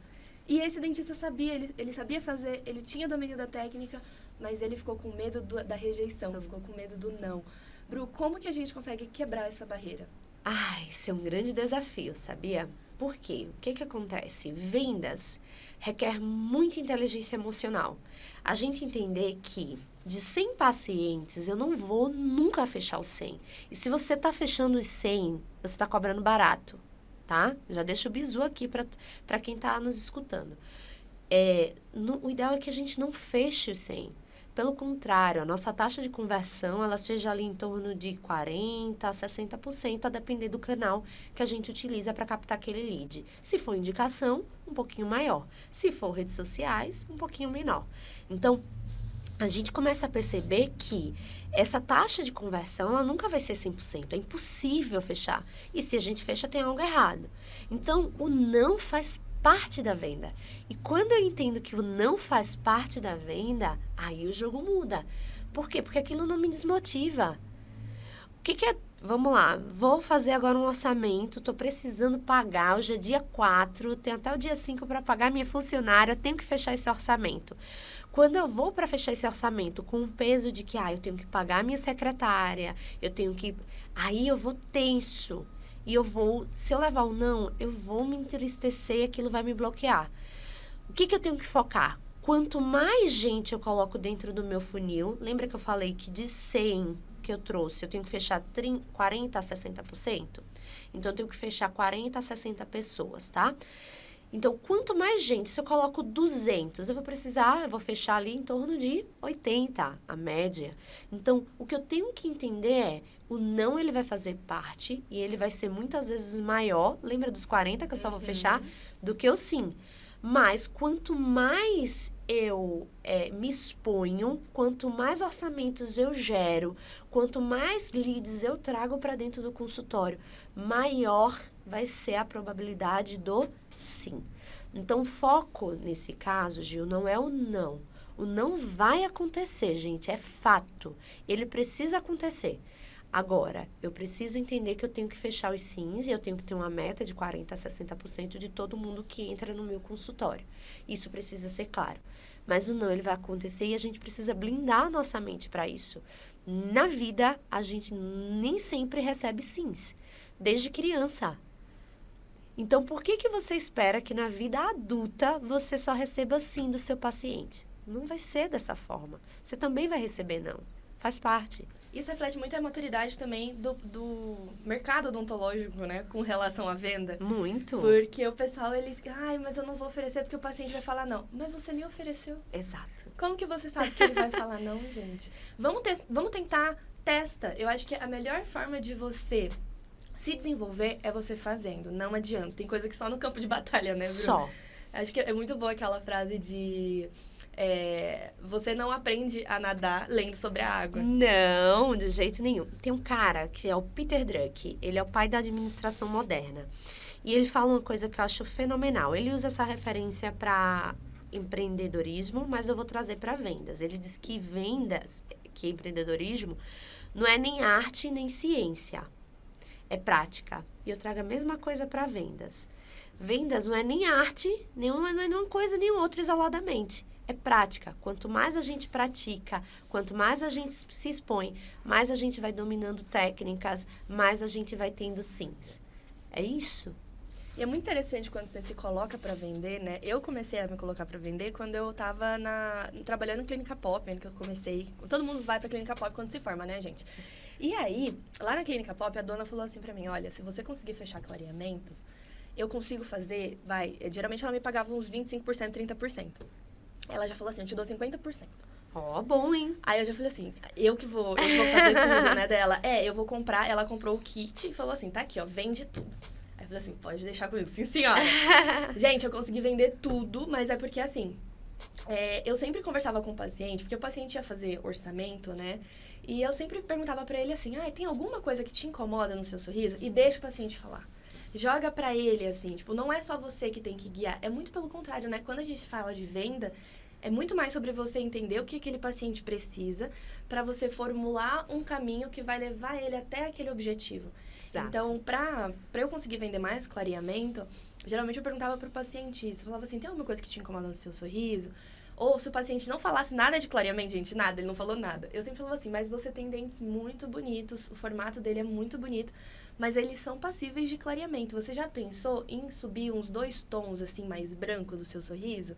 E esse dentista sabia, ele sabia fazer, ele tinha domínio da técnica, mas ele ficou com medo da rejeição, ficou com medo do não. Bru, como que a gente consegue quebrar essa barreira? Isso é um grande desafio, sabia? Por quê? O que acontece? Vendas requer muita inteligência emocional. A gente entender que de 100 pacientes, eu não vou nunca fechar os 100. E se você está fechando os 100, você está cobrando barato, tá? Já deixo o bizu aqui para quem está nos escutando. O ideal é que a gente não feche os 100. Pelo contrário, a nossa taxa de conversão, ela seja ali em torno de 40% a 60%, a depender do canal que a gente utiliza para captar aquele lead. Se for indicação, um pouquinho maior. Se for redes sociais, um pouquinho menor. Então, a gente começa a perceber que essa taxa de conversão, ela nunca vai ser 100%. É impossível fechar. E se a gente fecha, tem algo errado. Então, o não faz parte da venda. E quando eu entendo que o não faz parte da venda, aí o jogo muda. Por quê? Porque aquilo não me desmotiva. O que é... Vamos lá, vou fazer agora um orçamento, estou precisando pagar, hoje é dia 4, tenho até o dia 5 para pagar minha funcionária, eu tenho que fechar esse orçamento. Quando eu vou para fechar esse orçamento com um peso de que, eu tenho que pagar a minha secretária, eu tenho que... Aí eu vou tenso. E eu vou, se eu levar um não, eu vou me entristecer e aquilo vai me bloquear. O que eu tenho que focar? Quanto mais gente eu coloco dentro do meu funil, lembra que eu falei que de 100 que eu trouxe, eu tenho que fechar 40% a 60%? Então, eu tenho que fechar 40 a 60 pessoas, tá? Então, quanto mais gente, se eu coloco 200, eu vou fechar ali em torno de 80, a média. Então, o que eu tenho que entender é, o não, ele vai fazer parte e ele vai ser muitas vezes maior, lembra dos 40 que eu só vou fechar, do que o sim. Mas, quanto mais eu me exponho, quanto mais orçamentos eu gero, quanto mais leads eu trago para dentro do consultório, maior vai ser a probabilidade do sim. Então, o foco nesse caso, Gil, não é o não. O não vai acontecer, gente, é fato. Ele precisa acontecer. Agora, eu preciso entender que eu tenho que fechar os sims e eu tenho que ter uma meta de 40% a 60% de todo mundo que entra no meu consultório. Isso precisa ser claro. Mas o não, ele vai acontecer e a gente precisa blindar a nossa mente para isso. Na vida, a gente nem sempre recebe sims, desde criança. Então, por que você espera que na vida adulta você só receba sim do seu paciente? Não vai ser dessa forma. Você também vai receber não. Faz parte. Isso reflete muito a maturidade também do mercado odontológico, né? Com relação à venda. Muito. Porque o pessoal, eles... Ai, mas eu não vou oferecer porque o paciente vai falar não. Mas você me ofereceu. Exato. Como que você sabe que ele vai falar não, gente? Vamos tentar, testa. Eu acho que a melhor forma de você se desenvolver é você fazendo. Não adianta. Tem coisa que só no campo de batalha, né, Bruno? Só. Acho que é muito boa aquela frase de... você não aprende a nadar lendo sobre a água. Não, de jeito nenhum. Tem um cara que é o Peter Drucker. Ele é o pai da administração moderna. E ele fala uma coisa que eu acho fenomenal. Ele usa essa referência para empreendedorismo, mas eu vou trazer para vendas. Ele diz que que empreendedorismo não é nem arte nem ciência. É prática. E eu trago a mesma coisa para vendas. Vendas não é nem arte, não é nenhuma coisa nem outra isoladamente. É prática. Quanto mais a gente pratica, quanto mais a gente se expõe, mais a gente vai dominando técnicas, mais a gente vai tendo sims. É isso? E é muito interessante quando você se coloca para vender, né? Eu comecei a me colocar para vender quando eu tava trabalhando em clínica pop, que eu comecei. Todo mundo vai pra clínica pop quando se forma, né, gente? E aí, lá na clínica pop, a dona falou assim pra mim, olha, se você conseguir fechar clareamentos, eu consigo fazer, geralmente ela me pagava uns 25%, 30%. Ela já falou assim, eu te dou 50%. Ó, bom, hein? Aí eu já falei assim, eu que vou fazer tudo, né, dela. Eu vou comprar, ela comprou o kit e falou assim, tá aqui, ó, vende tudo. Aí eu falei assim, pode deixar comigo. Sim, senhora. Gente, eu consegui vender tudo, mas é porque assim, eu sempre conversava com o paciente, porque o paciente ia fazer orçamento, né? E eu sempre perguntava pra ele assim, tem alguma coisa que te incomoda no seu sorriso? E deixa o paciente falar. Joga pra ele, assim, tipo, não é só você que tem que guiar. É muito pelo contrário, né? Quando a gente fala de venda, é muito mais sobre você entender o que aquele paciente precisa pra você formular um caminho que vai levar ele até aquele objetivo. Exato. Então, pra eu conseguir vender mais clareamento, geralmente eu perguntava pro paciente isso. Eu falava assim, tem alguma coisa que te incomoda no seu sorriso? Ou se o paciente não falasse nada de clareamento, gente, nada, ele não falou nada. Eu sempre falava assim, mas você tem dentes muito bonitos, o formato dele é muito bonito, mas eles são passíveis de clareamento. Você já pensou em subir uns 2 tons, assim, mais branco do seu sorriso?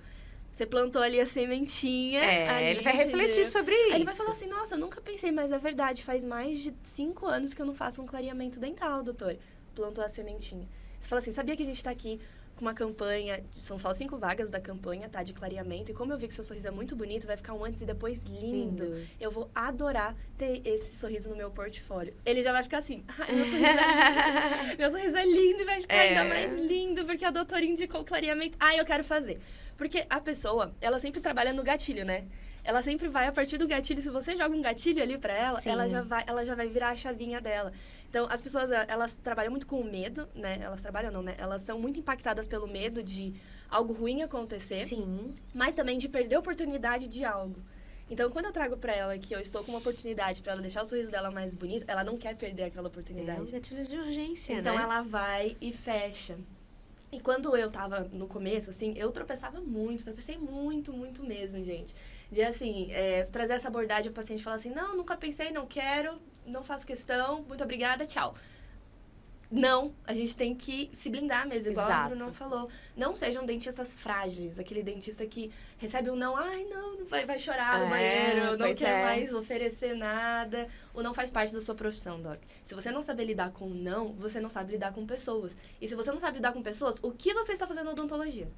Você plantou ali a sementinha. Ele vai refletir sobre isso. Aí ele vai falar assim, nossa, eu nunca pensei, mas é verdade, faz mais de 5 anos que eu não faço um clareamento dental, doutor. Plantou a sementinha. Você fala assim, sabia que a gente tá aqui com uma campanha, são só 5 vagas da campanha, tá, de clareamento, e como eu vi que seu sorriso é muito bonito, vai ficar um antes e depois lindo. Eu vou adorar ter esse sorriso no meu portfólio. Ele já vai ficar assim, meu sorriso é lindo e vai ficar ainda mais lindo, porque a doutora indicou o clareamento. Eu quero fazer. Porque a pessoa, ela sempre trabalha no gatilho, né? Ela sempre vai a partir do gatilho. Se você joga um gatilho ali pra ela, ela já vai virar a chavinha dela. Então, as pessoas, elas trabalham muito com o medo, né? Elas trabalham não, né? Elas são muito impactadas pelo medo de algo ruim acontecer. Sim. Mas também de perder a oportunidade de algo. Então, quando eu trago pra ela que eu estou com uma oportunidade pra ela deixar o sorriso dela mais bonito, ela não quer perder aquela oportunidade. É um gatilho de urgência, então, né? ela vai e fecha. E quando eu tava no começo, assim, eu tropecei muito, muito mesmo, gente. De, assim, trazer essa abordagem, o paciente falar assim, não, nunca pensei, não quero, não faço questão, muito obrigada, tchau. Não, a gente tem que se blindar mesmo, igual a Bruno falou. Não sejam dentistas frágeis, aquele dentista que recebe um não, não vai chorar no banheiro, não quer mais oferecer nada, ou não faz parte da sua profissão, Doc. Se você não sabe lidar com não, você não sabe lidar com pessoas. E se você não sabe lidar com pessoas, o que você está fazendo na odontologia?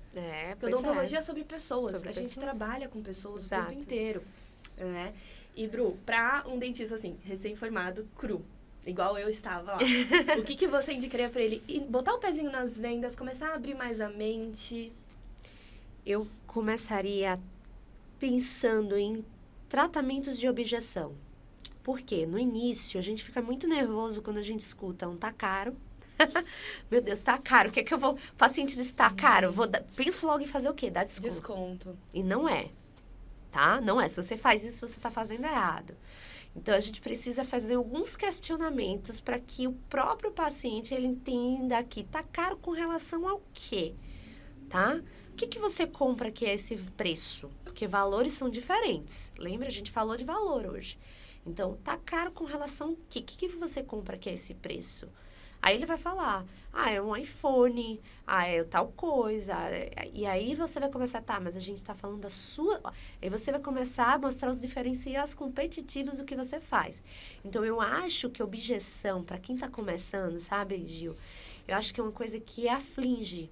Porque odontologia é sobre pessoas, a gente trabalha com pessoas o tempo inteiro, né? E, Bru, pra um dentista, assim, recém-formado, cru, igual eu estava lá. O que você indicaria pra ele? Botar o pezinho nas vendas, começar a abrir mais a mente? Eu começaria pensando em tratamentos de objeção. Por quê? No início, a gente fica muito nervoso quando a gente escuta tá caro. Meu Deus, tá caro. O que é que eu vou... O paciente diz, tá caro. Penso logo em fazer o quê? Dar desconto. E não é. Tá? Não é. Se você faz isso, você tá fazendo errado. Então, a gente precisa fazer alguns questionamentos para que o próprio paciente ele entenda que tá caro com relação ao quê, tá? O que você compra que é esse preço? Porque valores são diferentes. Lembra? A gente falou de valor hoje. Então, tá caro com relação ao quê? O que você compra que é esse preço? Aí ele vai falar, é um iPhone, é tal coisa. E aí você vai começar, tá, mas a gente tá falando da sua... Aí você vai começar a mostrar os diferenciais competitivos do que você faz. Então, eu acho que objeção, para quem tá começando, sabe, Gil? Eu acho que é uma coisa que aflige.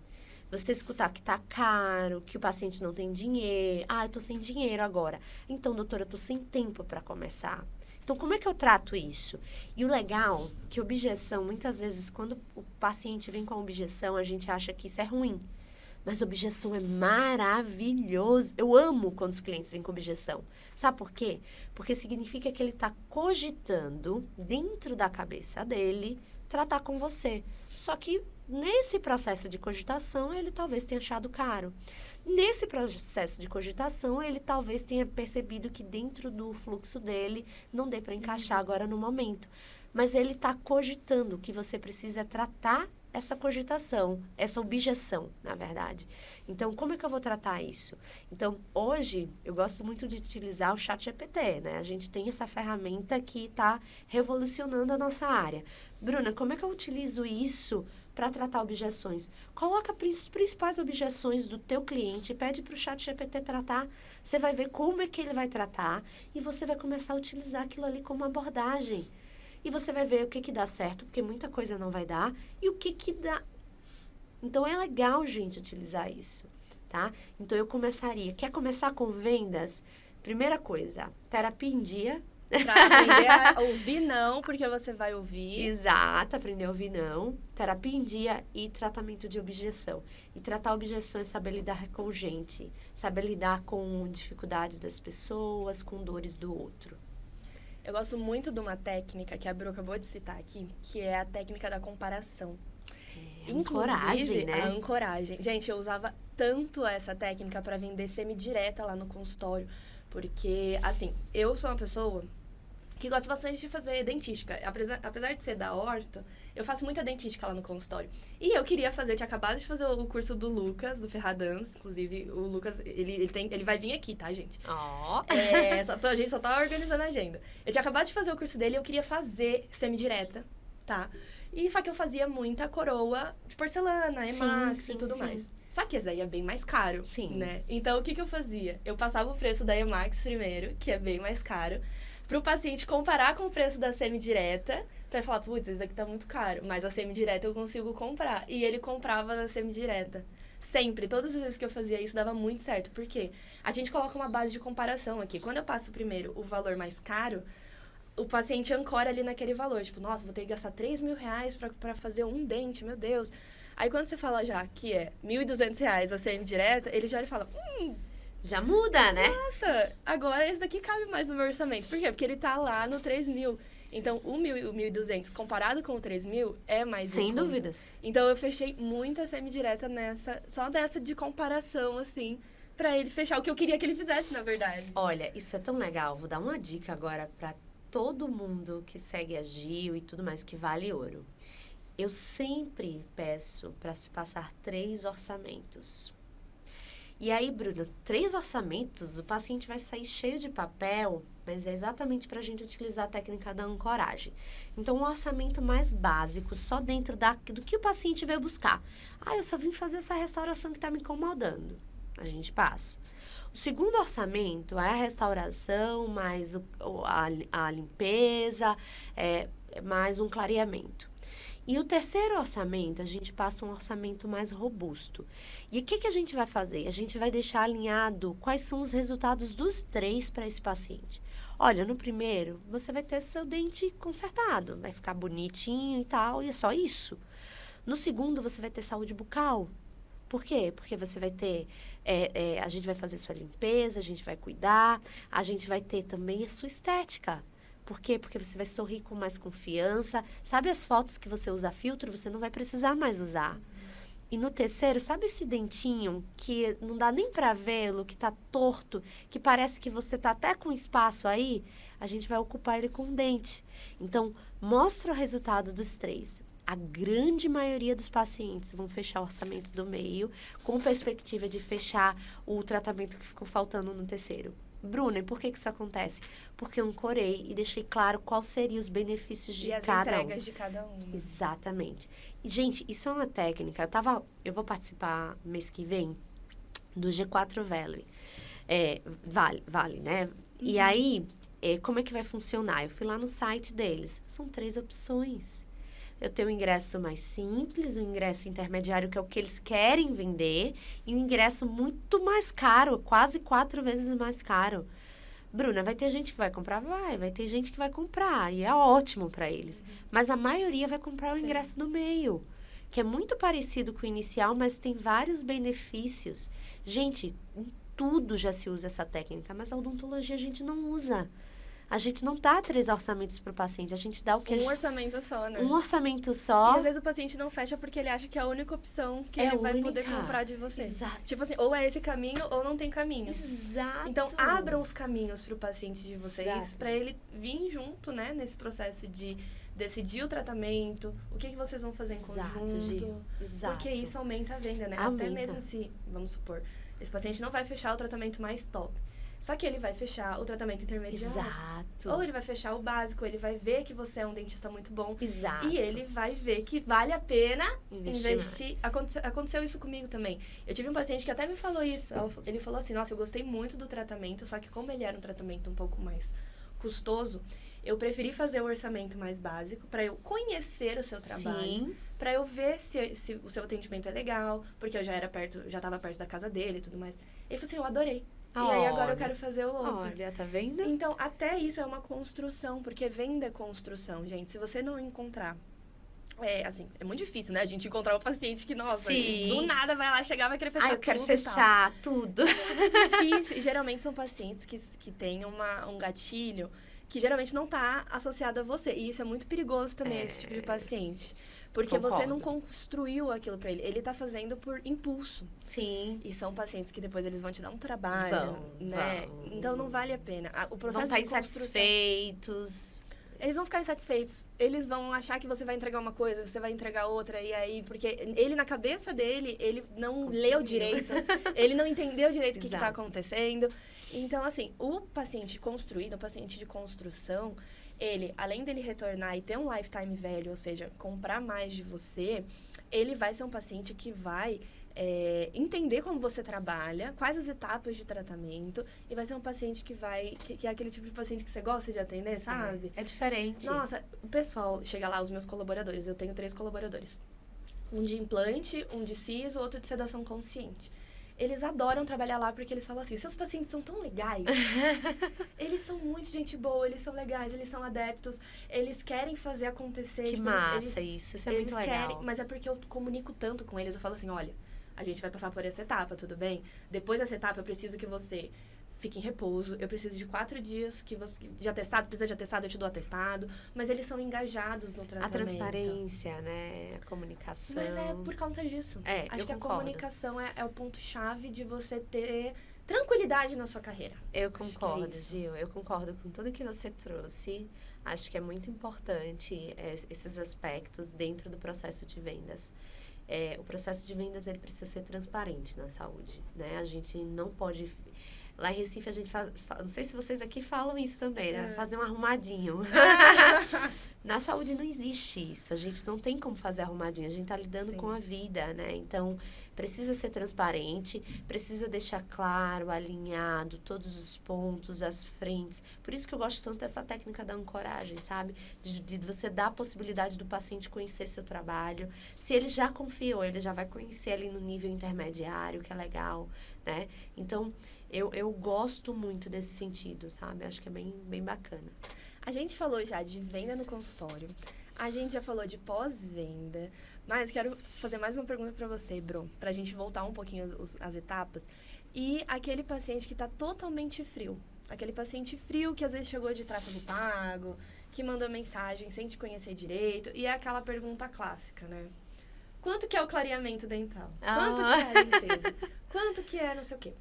Você escutar que tá caro, que o paciente não tem dinheiro. Eu tô sem dinheiro agora. Então, doutora, eu tô sem tempo para começar. Então, como é que eu trato isso? E o legal, que objeção, muitas vezes, quando o paciente vem com a objeção, a gente acha que isso é ruim. Mas objeção é maravilhoso. Eu amo quando os clientes vêm com objeção. Sabe por quê? Porque significa que ele está cogitando, dentro da cabeça dele, tratar com você. Só que, nesse processo de cogitação, ele talvez tenha achado caro. Nesse processo de cogitação, ele talvez tenha percebido que dentro do fluxo dele não dê para encaixar agora no momento. Mas ele está cogitando que você precisa tratar essa cogitação, essa objeção, na verdade. Então, como é que eu vou tratar isso? Então, hoje, eu gosto muito de utilizar o ChatGPT, né? A gente tem essa ferramenta que está revolucionando a nossa área. Bruna, como é que eu utilizo isso para tratar objeções? Coloca as principais objeções do teu cliente, pede para o ChatGPT tratar, você vai ver como é que ele vai tratar e você vai começar a utilizar aquilo ali como abordagem. E você vai ver o que dá certo, porque muita coisa não vai dar, e o que dá. Então, é legal, gente, utilizar isso, tá? Então, eu começaria. Quer começar com vendas? Primeira coisa, terapia em dia. Pra aprender a ouvir não, porque você vai ouvir. Exato, aprender a ouvir não. Terapia em dia e tratamento de objeção. E tratar objeção é saber lidar com gente, saber lidar com dificuldades das pessoas, com dores do outro. Eu gosto muito de uma técnica que a Bru acabou de citar aqui, que é a técnica da comparação. Ancoragem, né? A ancoragem. Gente, eu usava tanto essa técnica para vender semi-direta lá no consultório, porque, assim, eu sou uma pessoa que gosta bastante de fazer dentística. Apesar de ser da orto, eu faço muita dentística lá no consultório. E eu queria fazer, tinha acabado de fazer o curso do Lucas, do Ferradans. Inclusive, o Lucas, ele vai vir aqui, tá, gente? Ó. A gente só tá organizando a agenda. Eu tinha acabado de fazer o curso dele e eu queria fazer semi-direta, tá? E só que eu fazia muita coroa de porcelana, Emax e tudo mais. Só que esse daí é bem mais caro, né? Então, o que eu fazia? Eu passava o preço da Emax primeiro, que é bem mais caro, para o paciente comparar com o preço da semi-direta, para falar, putz, esse daqui tá muito caro, mas a semi-direta eu consigo comprar. E ele comprava na semi-direta. Sempre, todas as vezes que eu fazia isso, dava muito certo. Por quê? A gente coloca uma base de comparação aqui. Quando eu passo primeiro o valor mais caro, o paciente ancora ali naquele valor. Tipo, nossa, vou ter que gastar 3 mil reais para fazer um dente, meu Deus. Aí quando você fala já que é 1.200 reais a semi-direta, ele já olha e fala, já muda, né? Nossa, agora esse daqui cabe mais no meu orçamento. Por quê? Porque ele tá lá no 3 mil. Então, o 1.000 e o 1.200 comparado com o 3 mil é mais sem dúvidas. Então, eu fechei muita semi-direta só nessa de comparação, assim, pra ele fechar o que eu queria que ele fizesse, na verdade. Olha, isso é tão legal. Vou dar uma dica agora pra todo mundo que segue a Gil e tudo mais, que vale ouro. Eu sempre peço para se passar 3 orçamentos. E aí, Bruna, 3 orçamentos, o paciente vai sair cheio de papel, mas é exatamente para a gente utilizar a técnica da ancoragem. Então, um orçamento mais básico, só dentro do que o paciente veio buscar. Eu só vim fazer essa restauração que está me incomodando. A gente passa. O segundo orçamento é a restauração, mais a limpeza, mais um clareamento. E o terceiro orçamento, a gente passa um orçamento mais robusto. E o que a gente vai fazer? A gente vai deixar alinhado quais são os resultados dos 3 para esse paciente. Olha, no primeiro, você vai ter seu dente consertado, vai ficar bonitinho e tal, e é só isso. No segundo, você vai ter saúde bucal. Por quê? Porque você vai ter, a gente vai fazer sua limpeza, a gente vai cuidar, a gente vai ter também a sua estética. Por quê? Porque você vai sorrir com mais confiança. Sabe as fotos que você usa filtro? Você não vai precisar mais usar. E no terceiro, sabe esse dentinho que não dá nem pra vê-lo, que tá torto, que parece que você tá até com espaço aí? A gente vai ocupar ele com um dente. Então, mostra o resultado dos 3. A grande maioria dos pacientes vão fechar o orçamento do meio, com perspectiva de fechar o tratamento que ficou faltando no terceiro. Bruna, e por que isso acontece? Porque eu ancorei e deixei claro quais seriam os benefícios de E as cada um. entregas de cada um. Exatamente. E, gente, isso é uma técnica. Eu vou participar mês que vem do G4 Valley. Vale, né? E aí, como é que vai funcionar? Eu fui lá no site deles. São 3 opções. Eu tenho o ingresso mais simples, o ingresso intermediário, que é o que eles querem vender, e um ingresso muito mais caro, quase 4 vezes mais caro. Bruna, vai ter gente que vai comprar? Vai ter gente que vai comprar, e é ótimo para eles. Mas a maioria vai comprar o ingresso do meio, que é muito parecido com o inicial, mas tem vários benefícios. Gente, em tudo já se usa essa técnica, mas a odontologia a gente não usa. A gente não dá 3 orçamentos para o paciente, a gente dá o que Um orçamento só, né? um orçamento só. E às vezes o paciente não fecha porque ele acha que é a única opção que ele vai poder comprar de você. Exato. Tipo assim, ou é esse caminho ou não tem caminho. Exato. Então, abram os caminhos para o paciente de vocês, Exato. para ele vir junto, né, nesse processo de decidir o tratamento, o que vocês vão fazer em conjunto. Exato. Porque isso aumenta a venda, né? Aumenta. Até mesmo se, vamos supor, esse paciente não vai fechar o tratamento mais top. Só que ele vai fechar o tratamento intermediário. Exato. Ou ele vai fechar o básico, ele vai ver que você é um dentista muito bom. Exato. E ele vai ver que vale a pena Investir. investir. Aconteceu isso comigo também. Eu tive um paciente que até me falou isso. Ele falou assim, nossa, eu gostei muito do tratamento, só que como ele era um tratamento um pouco mais custoso, eu preferi fazer o orçamento mais básico para eu conhecer o seu trabalho. Sim. Para eu ver se o seu atendimento é legal, porque eu já estava perto da casa dele e tudo mais. Ele falou assim, eu adorei. E aí agora eu quero fazer o outro. Olha, tá vendo? Então, até isso é uma construção, porque venda é construção, gente. Se você não encontrar... é muito difícil, né? A gente encontrar um paciente que, nossa, Sim. do nada vai lá chegar, vai querer fechar tudo. Eu quero fechar tudo. É muito difícil. E geralmente são pacientes que têm um gatilho que geralmente não tá associado a você. E isso é muito perigoso também, esse tipo de paciente. Porque você não construiu aquilo pra ele. Ele tá fazendo por impulso. Sim. E são pacientes que depois eles vão te dar um trabalho, né? Vão. Então não vale a pena. O processo Vão de estar construção... insatisfeitos. Eles vão ficar insatisfeitos. Eles vão achar que você vai entregar uma coisa, você vai entregar outra, e aí... Porque ele, na cabeça dele, ele não leu direito. Ele não entendeu direito o que tá acontecendo. Então, assim, o paciente construído, o paciente de construção... Ele, além dele retornar e ter um lifetime value, ou seja, comprar mais de você, ele vai ser um paciente que vai entender como você trabalha, quais as etapas de tratamento, e vai ser um paciente que é aquele tipo de paciente que você gosta de atender, sabe? É diferente. Nossa, o pessoal chega lá, os meus colaboradores, eu tenho 3 colaboradores. Um de implante, um de siso, outro de sedação consciente. Eles adoram trabalhar lá porque eles falam assim, seus pacientes são tão legais, eles são muito gente boa, eles são legais, eles são adeptos, eles querem fazer acontecer. Que tipo, massa isso é muito legal. Mas é porque eu comunico tanto com eles, eu falo assim, olha, a gente vai passar por essa etapa, tudo bem? Depois dessa etapa eu preciso que você fique em repouso, eu preciso de 4 dias de atestado, precisa de atestado, eu te dou atestado, mas eles são engajados no tratamento. A transparência, né? A comunicação. Mas é por conta disso. Acho que a comunicação é o ponto-chave de você ter tranquilidade na sua carreira. Eu concordo, Gil. Eu concordo com tudo que você trouxe. Acho que é muito importante esses aspectos dentro do processo de vendas. O processo de vendas, ele precisa ser transparente na saúde, né? A gente não pode... Lá em Recife, a gente faz... Não sei se vocês aqui falam isso também, né? Fazer um arrumadinho. Na saúde não existe isso. A gente não tem como fazer arrumadinho. A gente tá lidando com a vida, né? Então, precisa ser transparente, precisa deixar claro, alinhado, todos os pontos, as frentes. Por isso que eu gosto tanto dessa técnica da ancoragem, sabe? De você dar a possibilidade do paciente conhecer seu trabalho. Se ele já confiou, ele já vai conhecer ali no nível intermediário, que é legal, né? Então, eu gosto muito desse sentido, sabe? Acho que é bem bacana. A gente falou já de venda no consultório, a gente já falou de pós-venda, mas quero fazer mais uma pergunta para você, Bro, pra gente voltar um pouquinho as etapas. E aquele paciente que tá totalmente frio, aquele paciente frio que às vezes chegou de tráfego pago, que mandou mensagem sem te conhecer direito, e é aquela pergunta clássica, né? Quanto que é o clareamento dental? Quanto que é a limpeza? Quanto que é não sei o quê?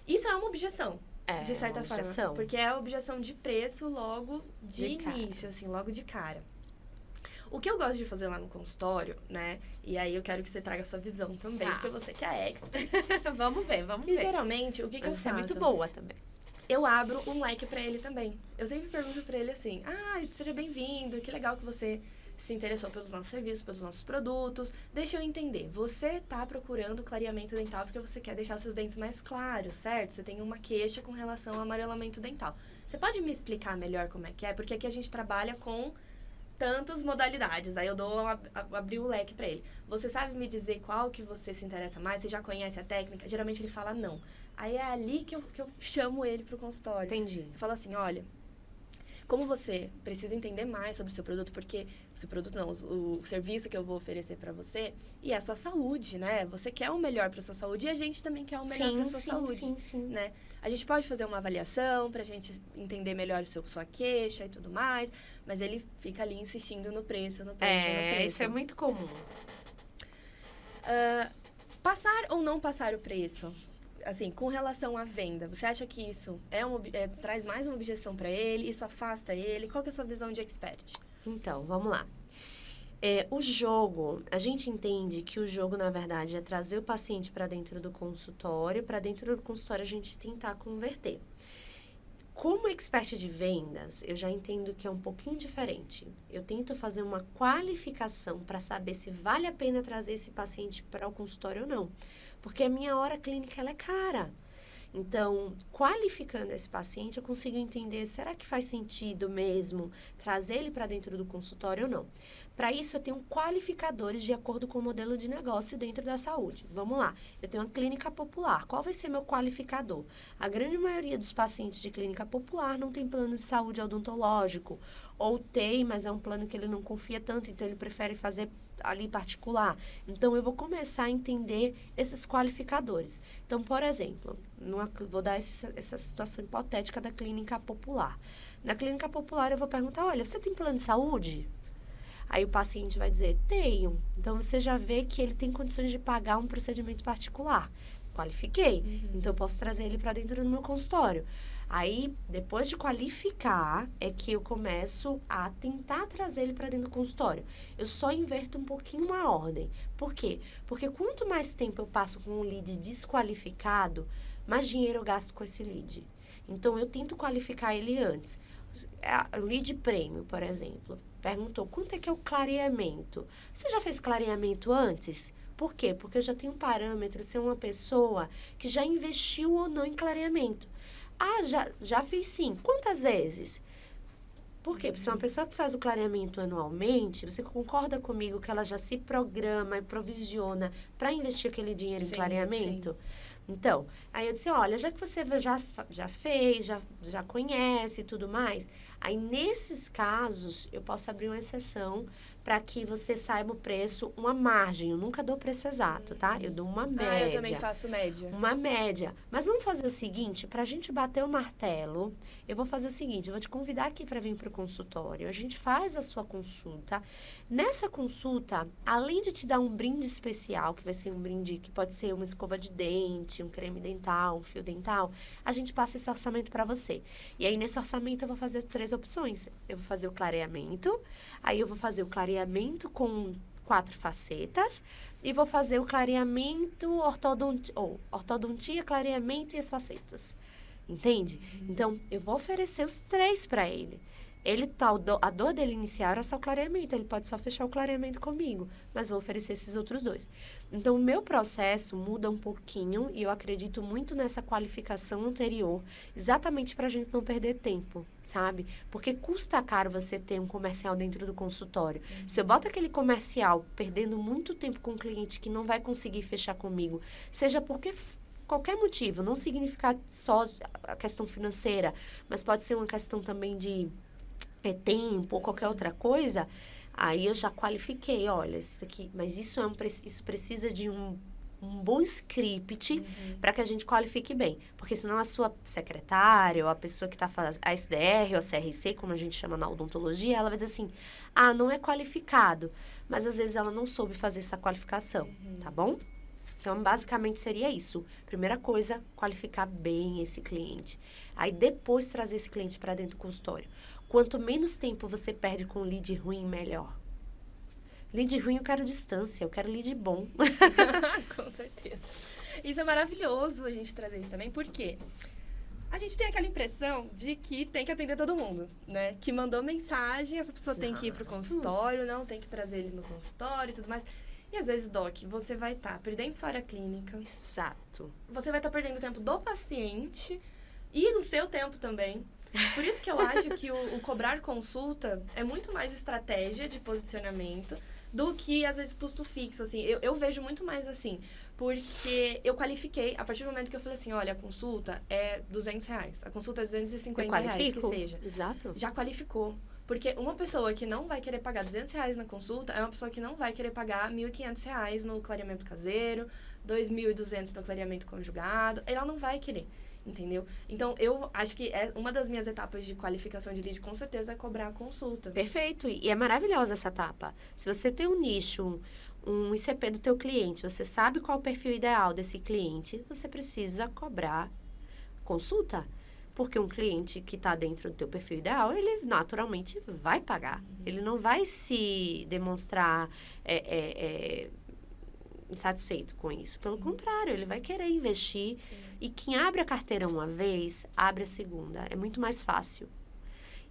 Isso é uma objeção. De certa forma, porque é a objeção de preço logo de início, assim, logo de cara. O que eu gosto de fazer lá no consultório, né? E aí eu quero que você traga a sua visão também, porque você que é expert. Vamos ver. E geralmente, o que eu faço? Você é muito boa também. eu abro um leque para ele também. Eu sempre pergunto para ele assim: seja bem-vindo, que legal que você se interessou pelos nossos serviços, pelos nossos produtos. Deixa eu entender, você tá procurando clareamento dental porque você quer deixar seus dentes mais claros, certo? Você tem uma queixa com relação ao amarelamento dental. Você pode me explicar melhor como é que é? Porque aqui a gente trabalha com tantas modalidades. Aí eu abri o leque para ele. Você sabe me dizer qual que você se interessa mais? Você já conhece a técnica? Geralmente ele fala não. Aí é ali que eu chamo ele pro consultório. Entendi. Eu falo assim, olha, como você precisa entender mais sobre o seu produto, porque o seu produto não, o serviço que eu vou oferecer para você, e é a sua saúde, né? Você quer o melhor para sua saúde e a gente também quer o melhor para sua saúde, né? A gente pode fazer uma avaliação pra gente entender melhor sua queixa e tudo mais, mas ele fica ali insistindo no preço, no preço. Isso é muito comum. Passar ou não passar o preço? Assim, com relação à venda, você acha que isso traz mais uma objeção para ele? Isso afasta ele? Qual que é a sua visão de expert? Então, vamos lá. O jogo, a gente entende que o jogo, na verdade, é trazer o paciente para dentro do consultório. Para dentro do consultório, a gente tentar converter. Como expert de vendas, eu já entendo que é um pouquinho diferente. Eu tento fazer uma qualificação para saber se vale a pena trazer esse paciente para o consultório ou não. Porque a minha hora clínica, ela é cara. Então, qualificando esse paciente, eu consigo entender, será que faz sentido mesmo trazer ele para dentro do consultório ou não? Para isso, eu tenho qualificadores de acordo com o modelo de negócio dentro da saúde. Vamos lá, eu tenho uma clínica popular. Qual vai ser meu qualificador? A grande maioria dos pacientes de clínica popular não tem plano de saúde odontológico. Ou tem, mas é um plano que ele não confia tanto, então ele prefere fazer ali particular. Então, eu vou começar a entender esses qualificadores. Então, por exemplo, vou dar essa situação hipotética da clínica popular. Na clínica popular, eu vou perguntar, olha, você tem plano de saúde? Aí o paciente vai dizer, tenho. Então, você já vê que ele tem condições de pagar um procedimento particular. Qualifiquei. Então, eu posso trazer ele para dentro do meu consultório. Aí, depois de qualificar, é que eu começo a tentar trazer ele para dentro do consultório. Eu só inverto um pouquinho uma ordem. Por quê? Porque quanto mais tempo eu passo com um lead desqualificado, mais dinheiro eu gasto com esse lead. Então, eu tento qualificar ele antes. O lead prêmio, por exemplo, perguntou, quanto é que é o clareamento? Você já fez clareamento antes? Por quê? Porque eu já tenho um parâmetro, ser uma pessoa que já investiu ou não em clareamento. Já fiz sim. Quantas vezes? Por quê? Porque se uma pessoa que faz o clareamento anualmente, você concorda comigo que ela já se programa e provisiona para investir aquele dinheiro em clareamento? Sim. Então, aí eu disse, olha, já que você já fez, já conhece e tudo mais, aí nesses casos eu posso abrir uma exceção para que você saiba o preço, uma margem. Eu nunca dou o preço exato, tá? Eu dou uma média. Eu também faço média. Uma média. Mas vamos fazer o seguinte, para a gente bater o martelo, eu vou fazer o seguinte, eu vou te convidar aqui para vir para o consultório. A gente faz a sua consulta. Nessa consulta, além de te dar um brinde especial, que vai ser um brinde que pode ser uma escova de dente, um creme dental, um fio dental, a gente passa esse orçamento para você. E aí, nesse orçamento, eu vou fazer 3 opções. Eu vou fazer o clareamento, aí eu vou fazer o clareamento com 4 facetas e vou fazer o clareamento, ortodontia, clareamento e as facetas. Entende? Então, eu vou oferecer os 3 para ele. A dor dele inicial era só o clareamento, ele pode só fechar o clareamento comigo, mas vou oferecer esses outros 2. Então, o meu processo muda um pouquinho e eu acredito muito nessa qualificação anterior, exatamente para a gente não perder tempo, sabe? Porque custa caro você ter um comercial dentro do consultório. Se eu boto aquele comercial perdendo muito tempo com um cliente que não vai conseguir fechar comigo, seja porque qualquer motivo, não significa só a questão financeira, mas pode ser uma questão também de tempo ou qualquer outra coisa, aí eu já qualifiquei, olha, isso aqui, mas isso precisa de um bom script para que a gente qualifique bem, porque senão a sua secretária ou a pessoa que está fazendo a SDR ou a CRC, como a gente chama na odontologia, ela vai dizer assim, não é qualificado, mas às vezes ela não soube fazer essa qualificação, tá bom? Então, basicamente, seria isso. Primeira coisa, qualificar bem esse cliente. Aí, depois, trazer esse cliente para dentro do consultório. Quanto menos tempo você perde com lead ruim, melhor. Lead ruim, eu quero distância. Eu quero lead bom. Com certeza. Isso é maravilhoso a gente trazer isso também. Por quê? a gente tem aquela impressão de que tem que atender todo mundo, né? Que mandou mensagem, essa pessoa tem que ir pro consultório, não tem que trazer ele no consultório e tudo mais. E às vezes, Doc, você vai estar perdendo sua hora clínica. Exato. Você vai estar perdendo o tempo do paciente e do seu tempo também. Por isso que eu acho que o cobrar consulta é muito mais estratégia de posicionamento do que, às vezes, custo fixo, assim. Eu vejo muito mais assim, porque eu qualifiquei, a partir do momento que eu falei assim, olha, a consulta é R$200, a consulta é R$250, que seja. Exato. Já qualificou. Porque uma pessoa que não vai querer pagar R$200 na consulta é uma pessoa que não vai querer pagar R$1.500 no clareamento caseiro, R$2.200 no clareamento conjugado, ela não vai querer. Entendeu? Então, eu acho que uma das minhas etapas de qualificação de lead, com certeza, é cobrar a consulta. Perfeito. E é maravilhosa essa etapa. Se você tem um nicho, um ICP do teu cliente, você sabe qual é o perfil ideal desse cliente, você precisa cobrar consulta. Porque um cliente que está dentro do teu perfil ideal, ele naturalmente vai pagar. Ele não vai se demonstrar insatisfeito com isso. Pelo contrário, ele vai querer investir. E quem abre a carteira uma vez, abre a segunda. É muito mais fácil.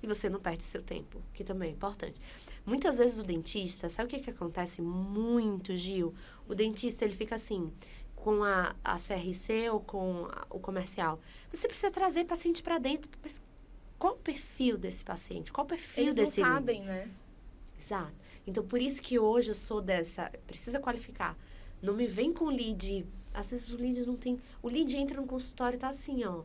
E você não perde seu tempo, que também é importante. Muitas vezes o dentista, sabe o que acontece muito, Gil? O dentista, ele fica assim, com a CRC ou com o comercial. Você precisa trazer paciente para dentro. Mas qual o perfil desse paciente? Qual o perfil Eles desse não sabem, né? Exato. Então, por isso que hoje eu sou dessa... Precisa qualificar. Não me vem com lead. Às vezes o lead não tem... O lead entra no consultório e tá assim, ó.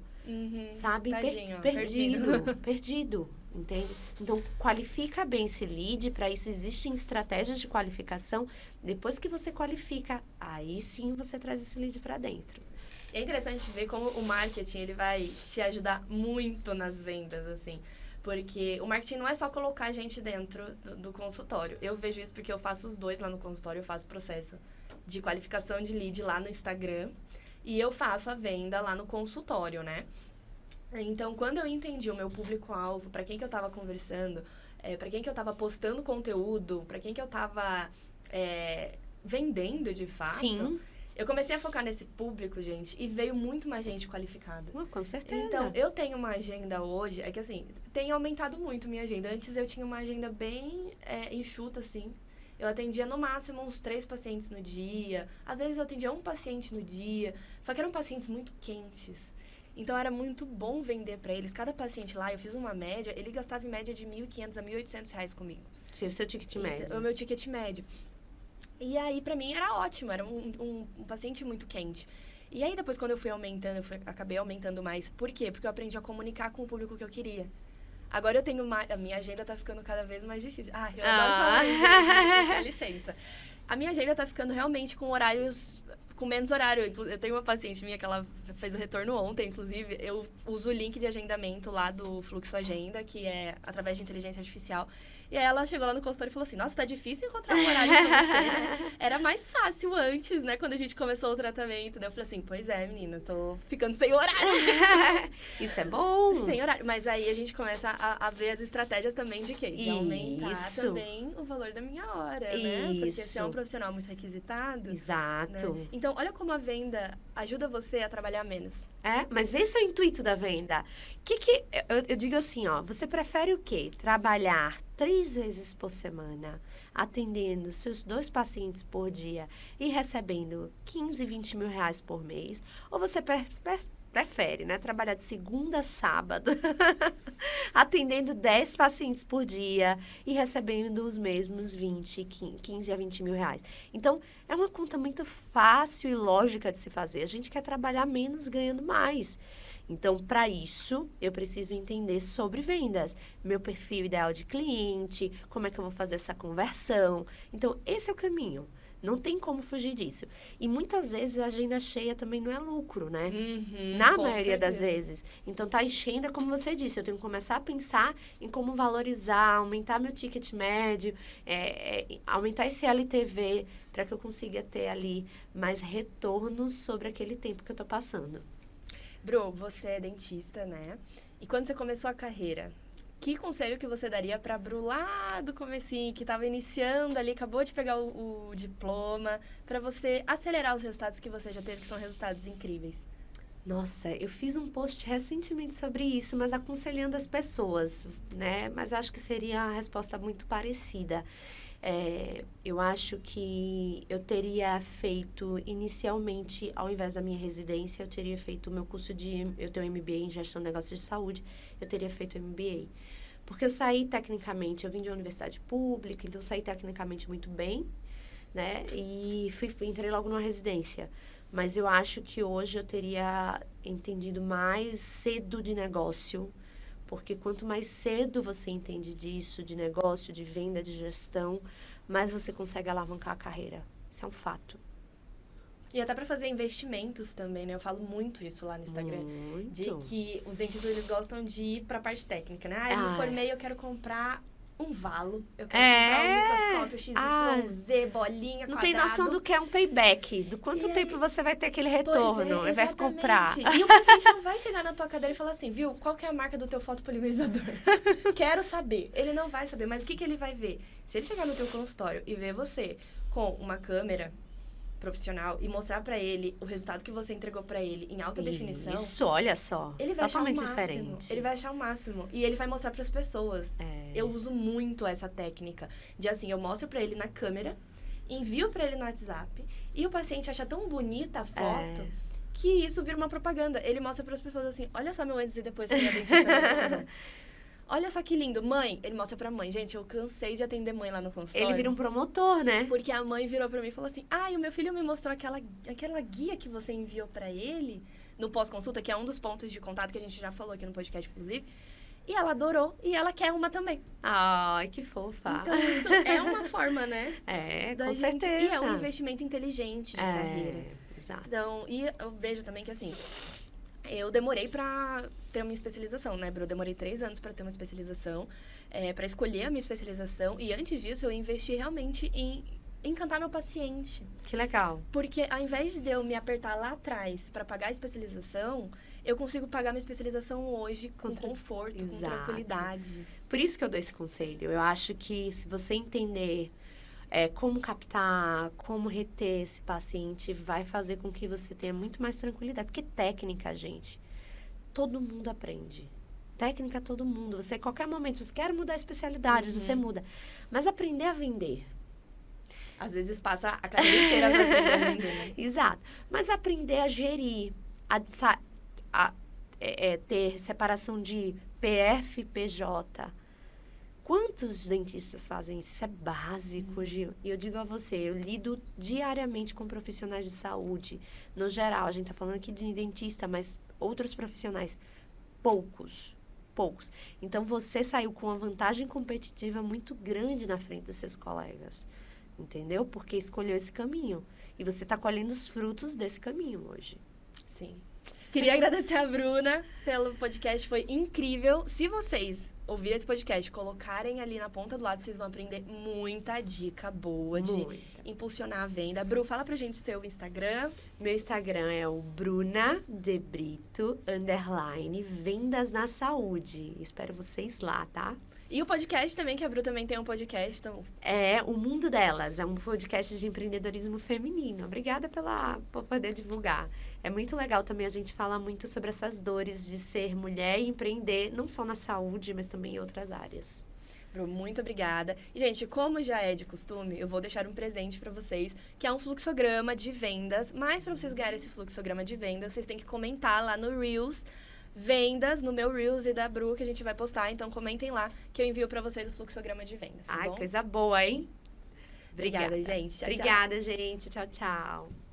Sabe? Tadinho, Perdido. Entende? Então, qualifica bem esse lead. Para isso, existem estratégias de qualificação. Depois que você qualifica, aí sim você traz esse lead para dentro. É interessante ver como o marketing, ele vai te ajudar muito nas vendas, assim. Porque o marketing não é só colocar a gente dentro do consultório. Eu vejo isso porque eu faço os dois lá no consultório. Eu faço processo de qualificação de lead lá no Instagram. E eu faço a venda lá no consultório, né? Então, quando eu entendi o meu público-alvo, para quem que eu estava conversando, para quem que eu estava postando conteúdo, para quem que eu estava vendendo de fato... Sim. Eu comecei a focar nesse público, gente, e veio muito mais gente qualificada. Com certeza. Então, eu tenho uma agenda hoje, é que assim, tem aumentado muito minha agenda. Antes eu tinha uma agenda bem enxuta, assim. Eu atendia no máximo uns 3 pacientes no dia. Às vezes eu atendia um paciente no dia. Só que eram pacientes muito quentes. Então, era muito bom vender para eles. Cada paciente lá, eu fiz uma média, ele gastava em média de R$1.500 a R$1.800 comigo. Sim, o seu ticket médio. O meu ticket médio. E aí, pra mim, era ótimo. Era um paciente muito quente. E aí, depois, quando eu fui aumentando, acabei aumentando mais. Por quê? Porque eu aprendi a comunicar com o público que eu queria. Agora eu tenho a minha agenda tá ficando cada vez mais difícil. Eu adoro falar isso, com licença. A minha agenda tá ficando realmente com horários... com menos horário. Eu tenho uma paciente minha que ela fez o retorno ontem, inclusive. Eu uso o link de agendamento lá do Fluxo Agenda, que é através de inteligência artificial. E aí ela chegou lá no consultório e falou assim, nossa, tá difícil encontrar um horário pra você, né? Era mais fácil antes, né, quando a gente começou o tratamento. Daí eu falei assim, pois é, menina, tô ficando sem horário. Isso é bom. Sem horário. Mas aí a gente começa a ver as estratégias também de quê? De aumentar também o valor da minha hora, né? Porque se é um profissional muito requisitado... Exato. Né? Então, olha como a venda ajuda você a trabalhar menos. Mas esse é o intuito da venda. Eu digo assim, ó, você prefere o quê? Trabalhar 3 vezes por semana, atendendo seus 2 pacientes por dia e recebendo 15, 20 mil reais por mês? Ou você prefere, né, trabalhar de segunda a sábado, atendendo 10 pacientes por dia e recebendo os mesmos 15 a 20 mil reais? Então, é uma conta muito fácil e lógica de se fazer. A gente quer trabalhar menos ganhando mais. Então, para isso, eu preciso entender sobre vendas. Meu perfil ideal de cliente, como é que eu vou fazer essa conversão. Então, esse é o caminho. Não tem como fugir disso. E muitas vezes a agenda cheia também não é lucro, né? Na maioria das vezes. Então, tá enchendo, é como você disse, eu tenho que começar a pensar em como valorizar, aumentar meu ticket médio, aumentar esse LTV, para que eu consiga ter ali mais retornos sobre aquele tempo que eu tô passando. Bru, você é dentista, né? E quando você começou a carreira, que conselho que você daria pra Bru lá do comecinho, que estava iniciando ali, acabou de pegar o diploma, para você acelerar os resultados que você já teve, que são resultados incríveis? Nossa, eu fiz um post recentemente sobre isso, mas aconselhando as pessoas, né? Mas acho que seria a resposta muito parecida. Eu acho que eu teria feito inicialmente, ao invés da minha residência, eu teria feito o meu curso eu tenho MBA em Gestão de Negócios de Saúde, eu teria feito MBA. Porque eu saí tecnicamente, eu vim de uma universidade pública, então eu saí tecnicamente muito bem, né? E entrei logo numa residência. Mas eu acho que hoje eu teria entendido mais cedo de negócio, porque quanto mais cedo você entende disso, de negócio, de venda, de gestão, mais você consegue alavancar a carreira. Isso é um fato. E até para fazer investimentos também, né? Eu falo muito isso lá no Instagram. Muito. De que os dentistas, eles gostam de ir pra parte técnica, né? Eu me formei, eu quero comprar um valo. Eu quero comprar um microscópio XYZ, bolinha, não quadrado. tem noção do que é um payback. Do quanto tempo você vai ter aquele retorno. É, vai comprar. E o paciente não vai chegar na tua cadeira e falar assim, viu? Qual que é a marca do teu fotopolimerizador? Quero saber. Ele não vai saber. Mas o que ele vai ver? Se ele chegar no teu consultório e ver você com uma câmera profissional e mostrar pra ele o resultado que você entregou pra ele em alta definição. Isso, olha só. Ele vai totalmente achar o máximo. diferente. Ele vai achar o máximo. E ele vai mostrar pras pessoas. Eu uso muito essa técnica de assim, eu mostro pra ele na câmera, envio pra ele no WhatsApp e o paciente acha tão bonita a foto que isso vira uma propaganda. Ele mostra pras pessoas assim, olha só meu antes e depois que minha dentista. Olha só que lindo. Mãe, ele mostra pra mãe. Gente, eu cansei de atender mãe lá no consultório. Ele vira um promotor, né? Porque a mãe virou pra mim e falou assim, o meu filho me mostrou aquela guia que você enviou pra ele no pós-consulta, que é um dos pontos de contato que a gente já falou aqui no podcast, inclusive. E ela adorou e ela quer uma também. Ai, que fofa. Então, isso é uma forma, né? Com certeza. E é um investimento inteligente de carreira. Exato. Então, e eu vejo também que, assim, eu demorei pra ter uma especialização, né, Bru? Eu demorei 3 anos pra ter uma especialização, pra escolher a minha especialização. E antes disso, eu investi realmente em encantar meu paciente. Que legal. Porque ao invés de eu me apertar lá atrás pra pagar a especialização, eu consigo pagar minha especialização hoje com conforto, com tranquilidade. Por isso que eu dou esse conselho. Eu acho que se você entender como captar, como reter esse paciente, vai fazer com que você tenha muito mais tranquilidade. Porque técnica, gente, todo mundo aprende. Técnica, todo mundo. Você, a qualquer momento, você quer mudar a especialidade, você muda. Mas aprender a vender. Às vezes passa a carreira inteira pra aprender a vender, né? Exato. Mas aprender a gerir, ter separação de PF e PJ. Quantos dentistas fazem isso? Isso é básico, Gil. E eu digo a você, eu lido diariamente com profissionais de saúde. No geral, a gente tá falando aqui de dentista, mas outros profissionais, poucos. Então, você saiu com uma vantagem competitiva muito grande na frente dos seus colegas. Entendeu? Porque escolheu esse caminho. E você está colhendo os frutos desse caminho hoje. Sim. Queria agradecer a Bruna pelo podcast, foi incrível. Se vocês ouvirem esse podcast, colocarem ali na ponta do lápis, vocês vão aprender muita dica boa de impulsionar a venda. Bru, fala pra gente o seu Instagram. Meu Instagram é o Bruna de Brito, _ Vendas na Saúde. Espero vocês lá, tá? E o podcast também, que a Bru também tem um podcast. Então... É O Mundo Delas, é um podcast de empreendedorismo feminino. Obrigada por poder divulgar. É muito legal também, a gente fala muito sobre essas dores de ser mulher e empreender, não só na saúde, mas também em outras áreas. Bru, muito obrigada. E, gente, como já é de costume, eu vou deixar um presente pra vocês, que é um fluxograma de vendas. Mas pra vocês ganharem esse fluxograma de vendas, vocês têm que comentar lá no Reels, vendas, no meu Reels e da Bru, que a gente vai postar. Então, comentem lá, que eu envio pra vocês o fluxograma de vendas, tá bom? Coisa boa, hein? Obrigada, gente. Tchau, Obrigada, gente. Tchau, tchau.